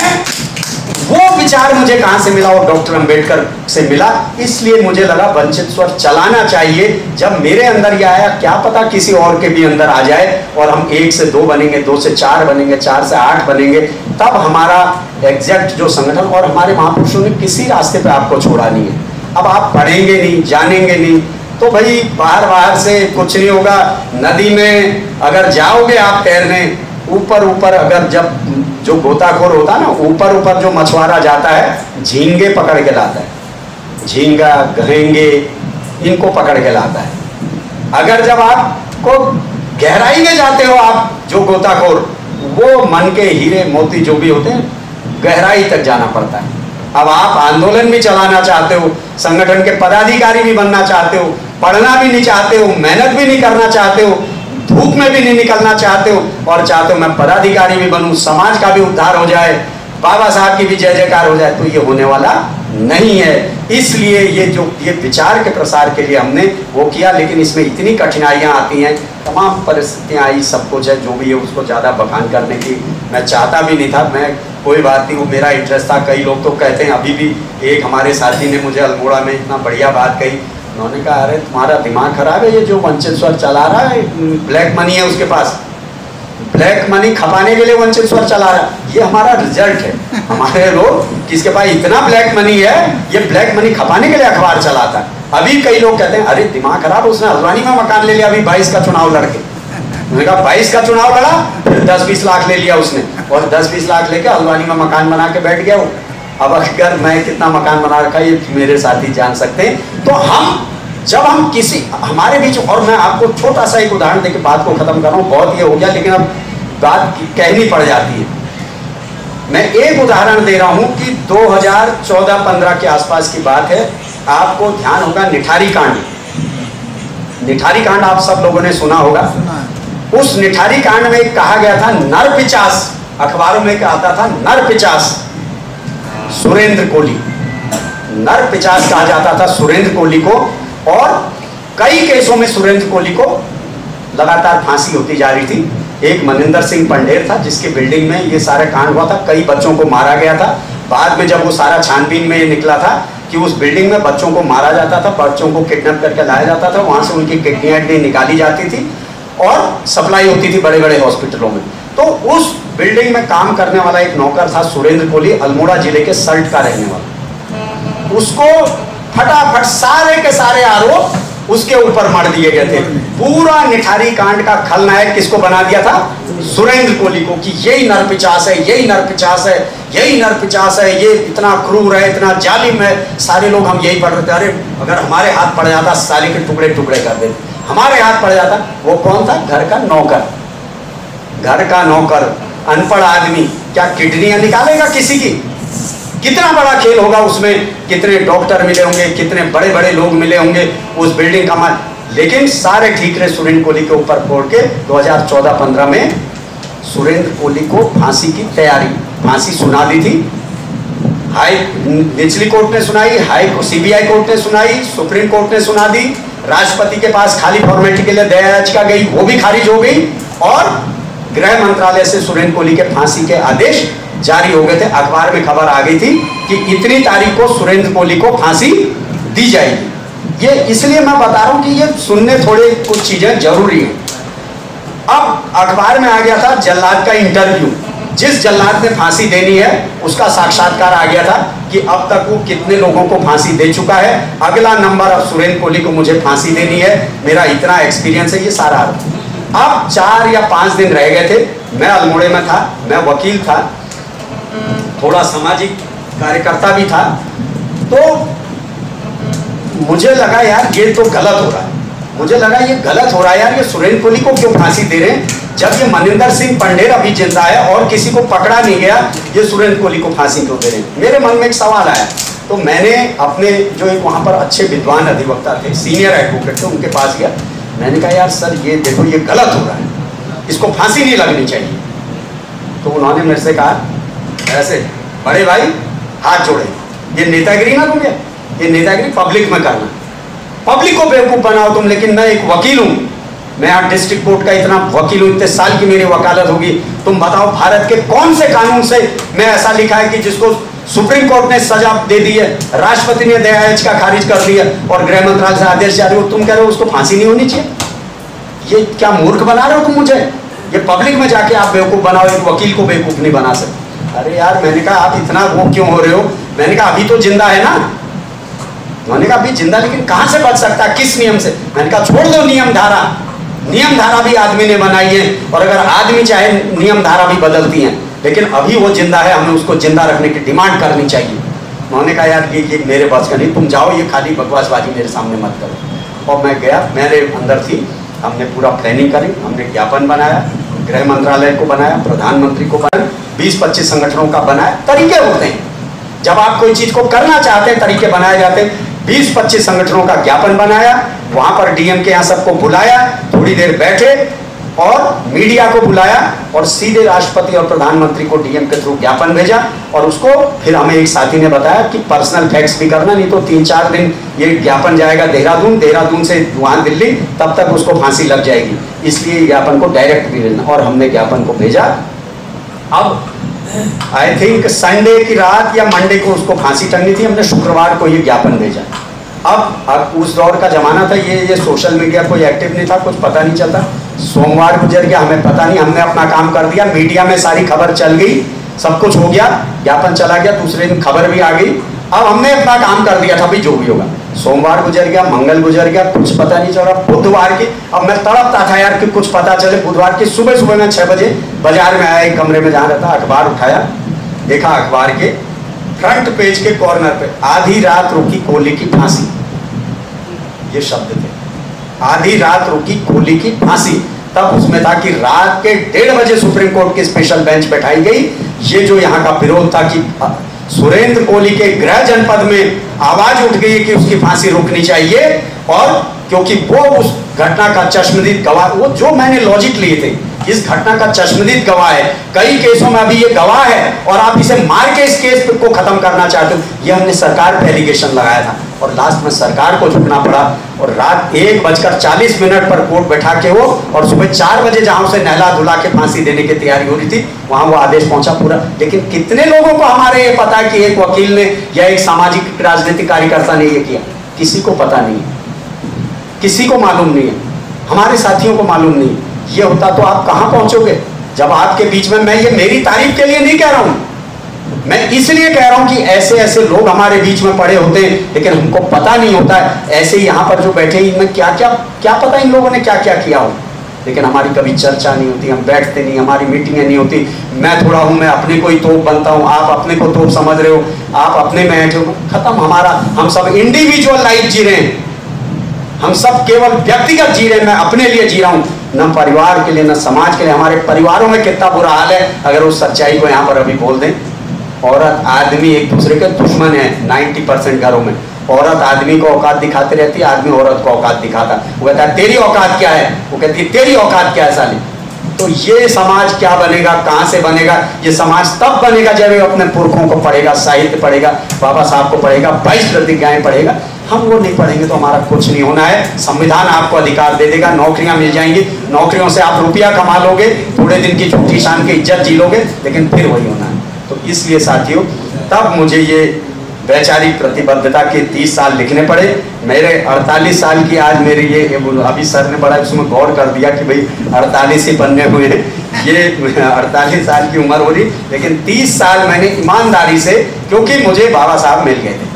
वो विचार मुझे कहां से मिला, वो डॉक्टर अंबेडकर से मिला। इसलिए मुझे लगा वंचित स्वर चलाना चाहिए। जब मेरे अंदर ये आया, क्या पता किसी और के भी अंदर आ जाए और हम 1 से 2 बनेंगे, 2 से 4 बनेंगे, 4 से 8 बनेंगे, तब हमारा एग्जैक्ट जो संगठन, और हमारे महापुरुषों ने किसी रास्ते पे आपको छोड़ा नहीं है। अब आप पढ़ेंगे नहीं, जानेंगे नहीं, तो भाई बाहर से कुछ नहीं होगा। नदी में अगर जाओगे आप तैरने, ऊपर अगर जब जो गोताखोर होता है ना, ऊपर जो मछुआरा जाता है, झींगे पकड़ के लाता है, झींगा, घरेंगे, इनको पकड़ के लाता है। अगर जब आपको गहराई में जाते हो, आप जो गोताखोर, वो मन के हीरे मोती जो भी होते हैं, गहराई तक जाना पड़ता है। अब आप आंदोलन भी चलाना चाहते हो, संगठन के पदाधिकारी भी बनना चाहते हो, पढ़ना भी नहीं चाहते हो, मेहनत भी नहीं करना चाहते हो, धूप में भी नहीं निकलना चाहते हो, और चाहते हो मैं पदाधिकारी भी बनूं, समाज का भी उद्धार हो जाए, बाबा साहब की भी जय जयकार हो जाए, तो ये होने वाला नहीं है। इसलिए ये विचार के प्रसार के लिए हमने वो किया, लेकिन इसमें इतनी कठिनाइयां आती हैं, तमाम परिस्थितियां आई, सब कुछ है, जो भी है उसको ज़्यादा बखान करने की मैं चाहता भी नहीं था। मैं कोई बात नहीं, वो मेरा इंटरेस्ट था। कई लोग तो कहते हैं, अभी भी एक हमारे साथी ने मुझे अल्मोड़ा में इतना बढ़िया बात कही, उन्होंने कहा, अरे तुम्हारा दिमाग खराब है, ये जो वंचित स्वर चला रहा है, ब्लैक मनी है उसके पास, ब्लैक मनी खपाने के लिए वंचित स्वर चला रहा है। ये हमारा रिजल्ट है, हमारे लोग किसके पास इतना ब्लैक मनी है, ये ब्लैक मनी खपाने के लिए अखबार चलाता है। अभी कई लोग कहते हैं, अरे दिमाग खराब, उसने हल्द्वानी में मकान ले लिया अभी 22 का चुनाव लड़के। मैंने कहा 22 का चुनाव लड़ा, फिर 10-20 लाख ले लिया उसने, और 10-20 लाख लेके हल्द्वानी में मकान बना के बैठ गया वो। अब अगर मैं कितना मकान बना रखा है, ये मेरे साथी जान सकते हैं। तो जब हम किसी हमारे बीच, और मैं आपको छोटा सा एक उदाहरण देकर बात को खत्म कर रहा हूँ, बहुत ये हो गया लेकिन अब बात कहनी पड़ जाती है। मैं एक उदाहरण दे रहा हूँ कि 2014-15 के आसपास की बात है, आपको ध्यान होगा निठारी कांड। निठारी कांड आप सब लोगों ने सुना होगा। उस निठारी कांड में कहा गया था नरपिचास, अखबारों में आता था नरपिचास सुरेंद्र कोली, नरपिचास कहा जाता था सुरेंद्र कोली को। और कई केसों में सुरेंद्र कोली को लगातार फांसी होती जा रही थी। एक मनिंदर सिंह पंडेर था जिसकी बिल्डिंग में ये सारा कांड हुआ था, कई बच्चों को मारा गया था। बाद में जब वो सारा छानबीन में ये निकला था कि उस बिल्डिंग में बच्चों को मारा जाता था, बच्चों को किडनैप करके लाया जाता था, वहां से उनकी किडनियां निकाली जाती थी और सप्लाई होती थी बड़े बड़े हॉस्पिटलों में। तो उस बिल्डिंग में काम करने वाला एक नौकर था सुरेंद्र कोली, अल्मोड़ा जिले के सल्ट का रहने वाला। उसको फटाफट सारे के सारे आरोप उसके ऊपर मर दिए गए थे। पूरा निठारी कांड का खलनायक किसको बना दिया था? सुरेंद्र कोली को, कि यही नरपिचास है, यही नरपिचास है, यही नरपिचास है, ये इतना क्रूर है, इतना जालिम है। सारे लोग हम यही पढ़ रहे थे, अरे अगर हमारे हाथ पड़ जाता साले के टुकड़े टुकड़े कर देते, हमारे हाथ पड़ जाता। वो कौन था? घर का नौकर, घर का नौकर, अनपढ़ आदमी क्या किडनियां निकालेगा किसी की? कितना बड़ा खेल होगा उसमें, कितने डॉक्टर मिले होंगे, कितने बड़े बड़े लोग मिले होंगे उस बिल्डिंग का माल। लेकिन सारे ठीकरे सुरेंद्र कोली के ऊपर फोड़ के 2014-15 में सुरेंद्र कोली को फांसी की तैयारी, फांसी सुना दी थी। निचली कोर्ट ने सुनाई, सीबीआई कोर्ट ने सुनाई, सुप्रीम कोर्ट ने सुना दी, राष्ट्रपति के पास खाली फॉर्मेलिटी के लिए दया याचिका गई, वो भी खारिज हो गई, और गृह मंत्रालय से सुरेंद्र कोली के फांसी के आदेश जारी हो गए थे। अखबार में खबर आ गई थी कि इतनी तारीख को सुरेंद्र कोली को फांसी दी जाएगी। ये इसलिए मैं बता रहा हूं कि ये सुनने थोड़े कुछ चीजें जरूरी हैं। अब अखबार में आ गया था जल्लाद का इंटरव्यू, जिस जल्लाद ने फांसी देनी है उसका साक्षात्कार आ गया था कि अब तक वो कितने लोगों को फांसी दे चुका है, अगला नंबर अब सुरेंद्र कोहली को मुझे फांसी देनी है, मेरा इतना एक्सपीरियंस है, ये सारा। अब 4 या 5 दिन रह गए थे, मैं अल्मोड़े में था, मैं वकील था, थोड़ा सामाजिक कार्यकर्ता भी था, तो मुझे लगा यार ये तो गलत हो रहा है, मुझे लगा ये गलत हो रहा है यार, ये सुरेंद्र कोहली को क्यों फांसी दे रहे हैं जब ये मनिंदर सिंह पंडेर अभी जिंदा है और किसी को पकड़ा नहीं गया, ये सुरेंद्र कोहली को फांसी क्यों दे रहे हैं। मेरे मन में एक सवाल आया, तो मैंने अपने जो एक वहां पर अच्छे विद्वान अधिवक्ता थे, सीनियर एडवोकेट थे, उनके पास गया, मैंने कहा यार सर ये देखो ये गलत हो रहा है, इसको फांसी नहीं लगनी चाहिए। तो उन्होंने मेरे से कहा ऐसे बड़े भाई हाथ जोड़े, ये नेतागिरी ना तुम, ये नेतागिरी पब्लिक में करना, पब्लिक को बेवकूफ बनाओ तुम, लेकिन मैं एक वकील हूं, मैं यहाँ डिस्ट्रिक्ट कोर्ट का इतना वकील हूं, इतने साल की मेरी वकालत होगी, तुम बताओ भारत के कौन से कानून से मैं ऐसा लिखा है कि जिसको सुप्रीम कोर्ट ने सजा दे दी है, राष्ट्रपति ने दया याचिका खारिज कर दी है और गृह मंत्रालय से आदेश जारी हो, तुम कह रहे हो उसको फांसी नहीं होनी चाहिए। ये क्या मूर्ख बना रहे हो तुम मुझे, ये पब्लिक में जाके आप बेवकूफ बनाओ, एक वकील को बेवकूफ नहीं बना सकते। अरे यार मैंने कहा आप इतना वो क्यों हो रहे हो, मैंने कहा अभी तो जिंदा है ना, मैंने कहा अभी जिंदा, लेकिन कहां से बच सकता है, किस नियम से। मैंने कहा छोड़ दो नियम धारा, नियम धारा भी आदमी ने बनाई है और अगर आदमी चाहे नियम धारा भी बदलती है, लेकिन अभी वो जिंदा है, हमें उसको जिंदा रखने की डिमांड करनी चाहिए। उन्होंने कहा यार ये मेरे बस का नहीं, तुम जाओ, ये खाली बकवासबाजी मेरे सामने मत करो। और मैं गया, मेरे अंदर थी, हमने पूरा प्लानिंग करी, हमने ज्ञापन बनाया, गृह मंत्रालय को बनाया, प्रधानमंत्री को बनाया, 20-25 संगठनों का बनाया। तरीके होते हैं, जब आप कोई चीज को करना चाहते हैं तरीके बनाए जाते हैं। 20-25 संगठनों का ज्ञापन बनाया, वहां पर डीएम के यहाँ सबको बुलाया, थोड़ी देर बैठे और मीडिया को बुलाया और सीधे राष्ट्रपति और प्रधानमंत्री को डीएम के थ्रू ज्ञापन भेजा। और उसको फिर हमें एक साथी ने बताया कि पर्सनल फैक्स भी करना, नहीं तो 3-4 दिन ये ज्ञापन जाएगा देहरादून, देहरादून से वहां दिल्ली, तब तक उसको फांसी लग जाएगी, इसलिए ज्ञापन को डायरेक्ट भी भेजना। और हमने ज्ञापन को भेजा। अब आई थिंक संडे की रात या मंडे को उसको फांसी टंगनी थी, हमने शुक्रवार को ये ज्ञापन भेजा। अब उस दौर का जमाना था, ये सोशल मीडिया कोई एक्टिव नहीं था, कुछ पता नहीं चलता। सोमवार गुजर गया, हमें पता नहीं, हमने अपना काम कर दिया, मीडिया में सारी खबर चल गई, सब कुछ हो गया, ज्ञापन चला गया, दूसरे दिन खबर भी आ गई। अब हमने अपना काम कर दिया था, भाई जो भी होगा। सोमवार गुजर गया, मंगल गुजर गया, कुछ पता नहीं चला। बुधवार की, अब मैं तड़पता था यार कि कुछ पता चले। बुधवार की सुबह सुबह में 6 बजे बाजार में आया, एक कमरे में जहाँ रहता, अखबार उठाया, देखा अखबार के फ्रंट पेज के कॉर्नर पे आधी रात रुकी कोहली की फांसी, ये शब्द थे, आधी रात रुकी कोहली की फांसी। तब उसमें था कि रात के 1:30 बजे सुप्रीम कोर्ट की स्पेशल बेंच बैठाई गई। ये जो यहाँ का विरोध था कि सुरेंद्र कोहली के गृह जनपद में आवाज उठ गई कि उसकी फांसी रुकनी चाहिए, और क्योंकि वो उस घटना का चश्मदीद गवाह, वो जो मैंने लॉजिक लिए थे, इस घटना का चश्मदीद गवाह है, कई केसों में अभी ये गवाह है और आप इसे मार के इस केस को खत्म करना चाहते हो। ये हमने सरकार पे एलिगेशन लगाया था और लास्ट में सरकार को झुकना पड़ा। और रात 1:40 पर कोर्ट बैठा के वो, और सुबह 4 बजे जहां उसे नहला धुला के फांसी देने की तैयारी हो रही थी, वहां वो आदेश पहुंचा पूरा। लेकिन कितने लोगों को हमारे ये पता है कि एक वकील ने या एक सामाजिक राजनीतिक कार्यकर्ता ने ये किया? किसी को पता नहीं है, किसी को मालूम नहीं है, हमारे साथियों को मालूम नहीं है। ये होता तो आप कहां पहुंचोगे? जब आपके बीच में, मैं ये मेरी तारीफ के लिए नहीं कह रहा हूं, मैं इसलिए कह रहा हूं कि ऐसे ऐसे लोग हमारे बीच में पड़े होते हैं, लेकिन हमको पता नहीं होता है। ऐसे ही यहाँ पर जो बैठे, इनमें क्या पता इन लोगों ने क्या क्या किया हो, लेकिन हमारी कभी चर्चा नहीं होती, हम बैठते नहीं, हमारी मीटिंगें नहीं होती। मैं थोड़ा हूं, मैं अपने को ही तोप बनता हूं, आप अपने को तोप समझ रहे हो, आप अपने में बैठे हो, खत्म। हमारा, हम सब इंडिविजुअल लाइफ जी रहे हैं, हम सब केवल व्यक्तिगत जी रहे हैं। मैं अपने लिए जी रहा हूं, न परिवार के लिए, न समाज के लिए। हमारे परिवारों में कितना बुरा हाल है, अगर उस सच्चाई को यहाँ पर अभी बोल दें। औरत आदमी एक दूसरे के दुश्मन है 90% घरों में। औरत आदमी को औकात दिखाती रहती है, आदमी औरत को औकात दिखाता। वो कहता है तेरी औकात क्या है, वो कहती है तेरी औकात क्या है साली। तो ये समाज क्या बनेगा, कहाँ से बनेगा? ये समाज तब बनेगा जब ये अपने पुरखों को पढ़ेगा, साहित्य पढ़ेगा, बाबा साहब को पढ़ेगा, 22 प्रतिज्ञाएं पढ़ेगा। हम वो नहीं पढ़ेंगे तो हमारा कुछ नहीं होना है। संविधान आपको अधिकार दे देगा, नौकरियां मिल जाएंगी, नौकरियों से आप रुपया कमा लोगे, थोड़े दिन की झूठी शान की इज्जत जी लोगे, लेकिन फिर वही होना है। तो इसलिए साथियों, तब मुझे ये वैचारिक प्रतिबद्धता के 30 साल लिखने पड़े। मेरे 48 साल की आज मेरी ये, अभी सर ने बड़ा उसमें गौर कर दिया कि भाई 48 ही बनने हुए हैं ये 48 साल की उम्र हो रही, लेकिन 30 साल मैंने ईमानदारी से, क्योंकि मुझे बाबा साहब मिल गए थे।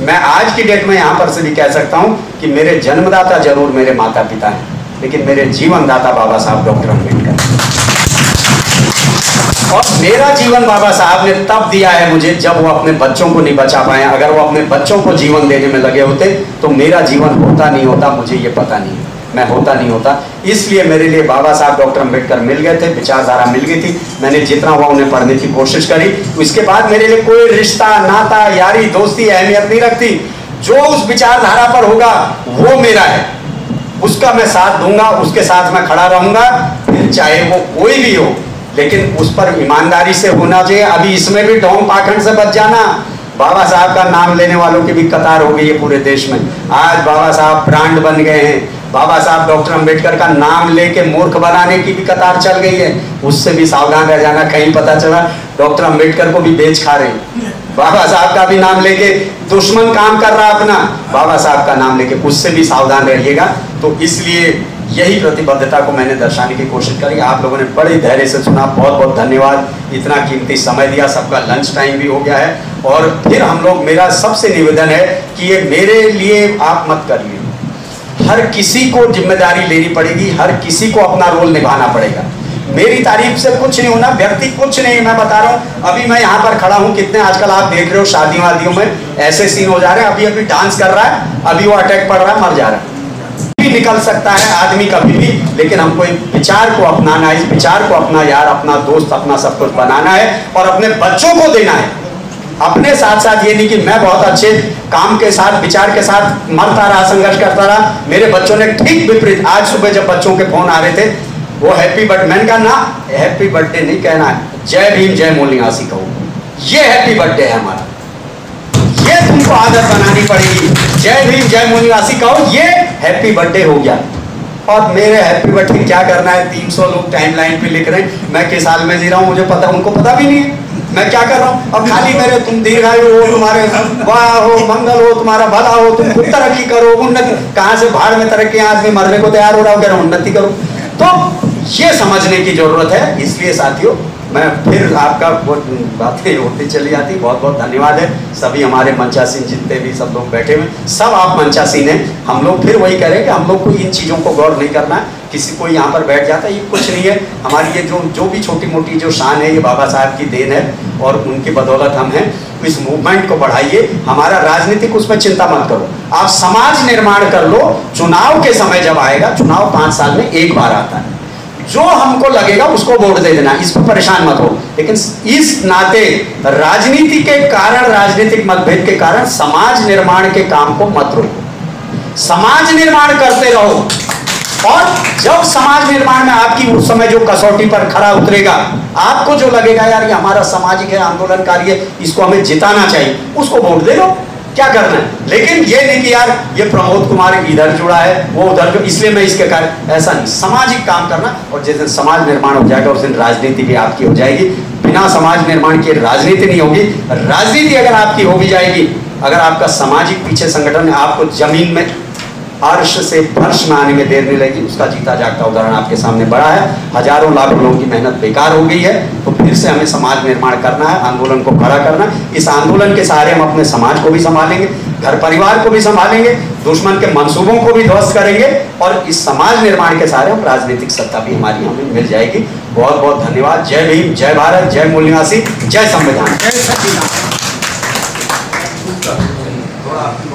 मैं आज की डेट में यहाँ पर से भी कह सकता हूँ कि मेरे जन्मदाता जरूर मेरे माता पिता हैं, लेकिन मेरे जीवनदाता बाबा साहब डॉक्टर अम्बेडकर। और मेरा जीवन बाबा साहब ने तब दिया है मुझे जब वो अपने बच्चों को नहीं बचा पाए। अगर वो अपने बच्चों को जीवन देने में लगे होते तो मेरा जीवन होता नहीं होता, मुझे ये पता नहीं, मैं होता नहीं होता। इसलिए मेरे लिए बाबा साहब डॉक्टर अम्बेडकर मिल गए थे, विचारधारा मिल गई थी, मैंने जितना हुआ उन्हें पढ़ने की कोशिश करी। उसके बाद मेरे लिए कोई रिश्ता, नाता, यारी, दोस्ती अहमियत नहीं रखती। जो उस विचारधारा पर होगा वो मेरा है, उसका मैं साथ दूंगा, उसके साथ मैं खड़ा रहूंगा, फिर चाहे वो कोई भी हो, लेकिन उस पर ईमानदारी से होना चाहिए। अभी इसमें भी ढोंग पाखंड से बच जाना। बाबा साहब का नाम लेने वालों की भी कतार हो गई है पूरे देश में। आज बाबा साहब ब्रांड बन गए हैं। बाबा साहब डॉक्टर अम्बेडकर का नाम लेके मूर्ख बनाने की भी कतार चल गई है, उससे भी सावधान रह जाना। कहीं पता चला डॉक्टर अम्बेडकर को भी बेच खा रहे हैं, बाबा साहब का भी नाम लेके दुश्मन काम कर रहा अपना, बाबा साहब का नाम लेके, उससे भी सावधान रहिएगा। तो इसलिए यही प्रतिबद्धता को मैंने दर्शाने की कोशिश करी। आप लोगों ने बड़े धैर्य से सुना, बहुत बहुत धन्यवाद। इतना कीमती समय दिया, सबका लंच टाइम भी हो गया है। और फिर हम लोग, मेरा सबसे निवेदन है कि ये मेरे लिए आप मत करिए, हर किसी को जिम्मेदारी लेनी पड़ेगी, हर किसी को अपना रोल निभाना पड़ेगा। मेरी तारीफ से कुछ नहीं होना, व्यक्ति कुछ नहीं। मैं बता रहा हूँ, अभी मैं यहाँ पर खड़ा हूँ, कितने आजकल आप देख रहे हो शादी वादियों में ऐसे सीन हो जा रहे हैं। अभी अभी डांस कर रहा है, अभी वो अटैक पड़ रहा है, मर जा रहा है। भी निकल सकता है आदमी कभी भी, लेकिन हमको एक विचार को अपनाना है, इस विचार को अपना यार, अपना दोस्त, अपना सब कुछ बनाना है और अपने बच्चों को देना है। अपने साथ साथ ये नहीं कि मैं बहुत अच्छे काम के साथ, विचार के साथ मरता रहा, संघर्ष करता रहा। मेरे बच्चों ने ठीक विपरीत, आज सुबह जब बच्चों के फोन आ रहे थे, वो हैप्पी बर्थडे, मैंने कहा ना हैप्पी बर्थडे नहीं कहना है, जय भीम जय मूल निवासी कहो, ये हैप्पी बर्थडे है हमारा, ये तुमको आदत बनानी पड़ेगी। जय भीम जय मूल निवासी कहो, ये हैप्पी बर्थडे हो गया। और मेरे हैप्पी बर्थडे क्या करना है, 300 लोग टाइमलाइन पे लिख रहे हैं, मैं किस हाल में जी रहा हूँ मुझे पता, उनको पता भी नहीं है मैं क्या कर रहा हूँ। अब खाली मेरे तुम दीर्घायु हो, तुम्हारे वाह हो, मंगल हो, तुम्हारा भला हो, तुम खुद तरक्की करो, उन्नति। कहाँ से भाड़ में तरक्की, आदमी मरने को तैयार हो रहा हो, कह रहा हूँ उन्नति करो। तो ये समझने की जरूरत है। इसलिए साथियों, मैं फिर आपका बातें होती चली जाती, बहुत बहुत धन्यवाद है। सभी हमारे मंचासीन जितने भी सब लोग बैठे हुए, सब आप मंचासीन हैं। हम लोग फिर वही करें कि हम लोग को इन चीज़ों को गौर नहीं करना है। किसी को यहाँ पर बैठ जाता है, ये कुछ नहीं है। हमारी ये जो भी छोटी मोटी जो शान है, ये बाबा साहब की देन है और उनकी बदौलत हम हैं। इस मूवमेंट को बढ़ाइए, हमारा राजनीतिक उसमें चिंता मत करो, आप समाज निर्माण कर लो। चुनाव के समय जब आएगा, चुनाव 5 साल में एक बार आता है, जो हमको लगेगा उसको वोट दे देना, इस पर परेशान मत हो। लेकिन इस नाते राजनीति के कारण, राजनीतिक मतभेद के कारण समाज निर्माण के काम को मत रोको, समाज निर्माण करते रहो। और जब समाज निर्माण में आपकी उस समय जो कसौटी पर खरा उतरेगा, आपको जो लगेगा यार ये हमारा सामाजिक है, आंदोलनकारी है, इसको हमें जिताना चाहिए, उसको वोट दे लो, क्या करना है। लेकिन ये नहीं कि यार ये प्रमोद कुमार इधर जुड़ा है, वो उधर जो, इसलिए मैं इसके कारण, ऐसा नहीं। सामाजिक काम करना, और जिस दिन समाज निर्माण हो जाएगा उस दिन राजनीति भी आपकी हो जाएगी। बिना समाज निर्माण की राजनीति नहीं होगी। राजनीति अगर आपकी हो भी जाएगी, अगर आपका सामाजिक पीछे संगठन आपको जमीन में अर्श से फर्श में आने में देर नहीं लगी, उसका जीता जागता उदाहरण आपके सामने बड़ा है। हजारों लाखों लोगों की मेहनत बेकार हो गई है, तो फिर से हमें समाज निर्माण करना है, आंदोलन को खड़ा करना। इस आंदोलन के सहारे हम अपने समाज को भी संभालेंगे, घर परिवार को भी संभालेंगे, दुश्मन के मंसूबों को भी ध्वस्त करेंगे, और इस समाज निर्माण के सहारे हम राजनीतिक सत्ता भी हमारी हमें मिल जाएगी। बहुत बहुत धन्यवाद। जय भीम, जय भारत, जय मूल निवासी, जय संविधान।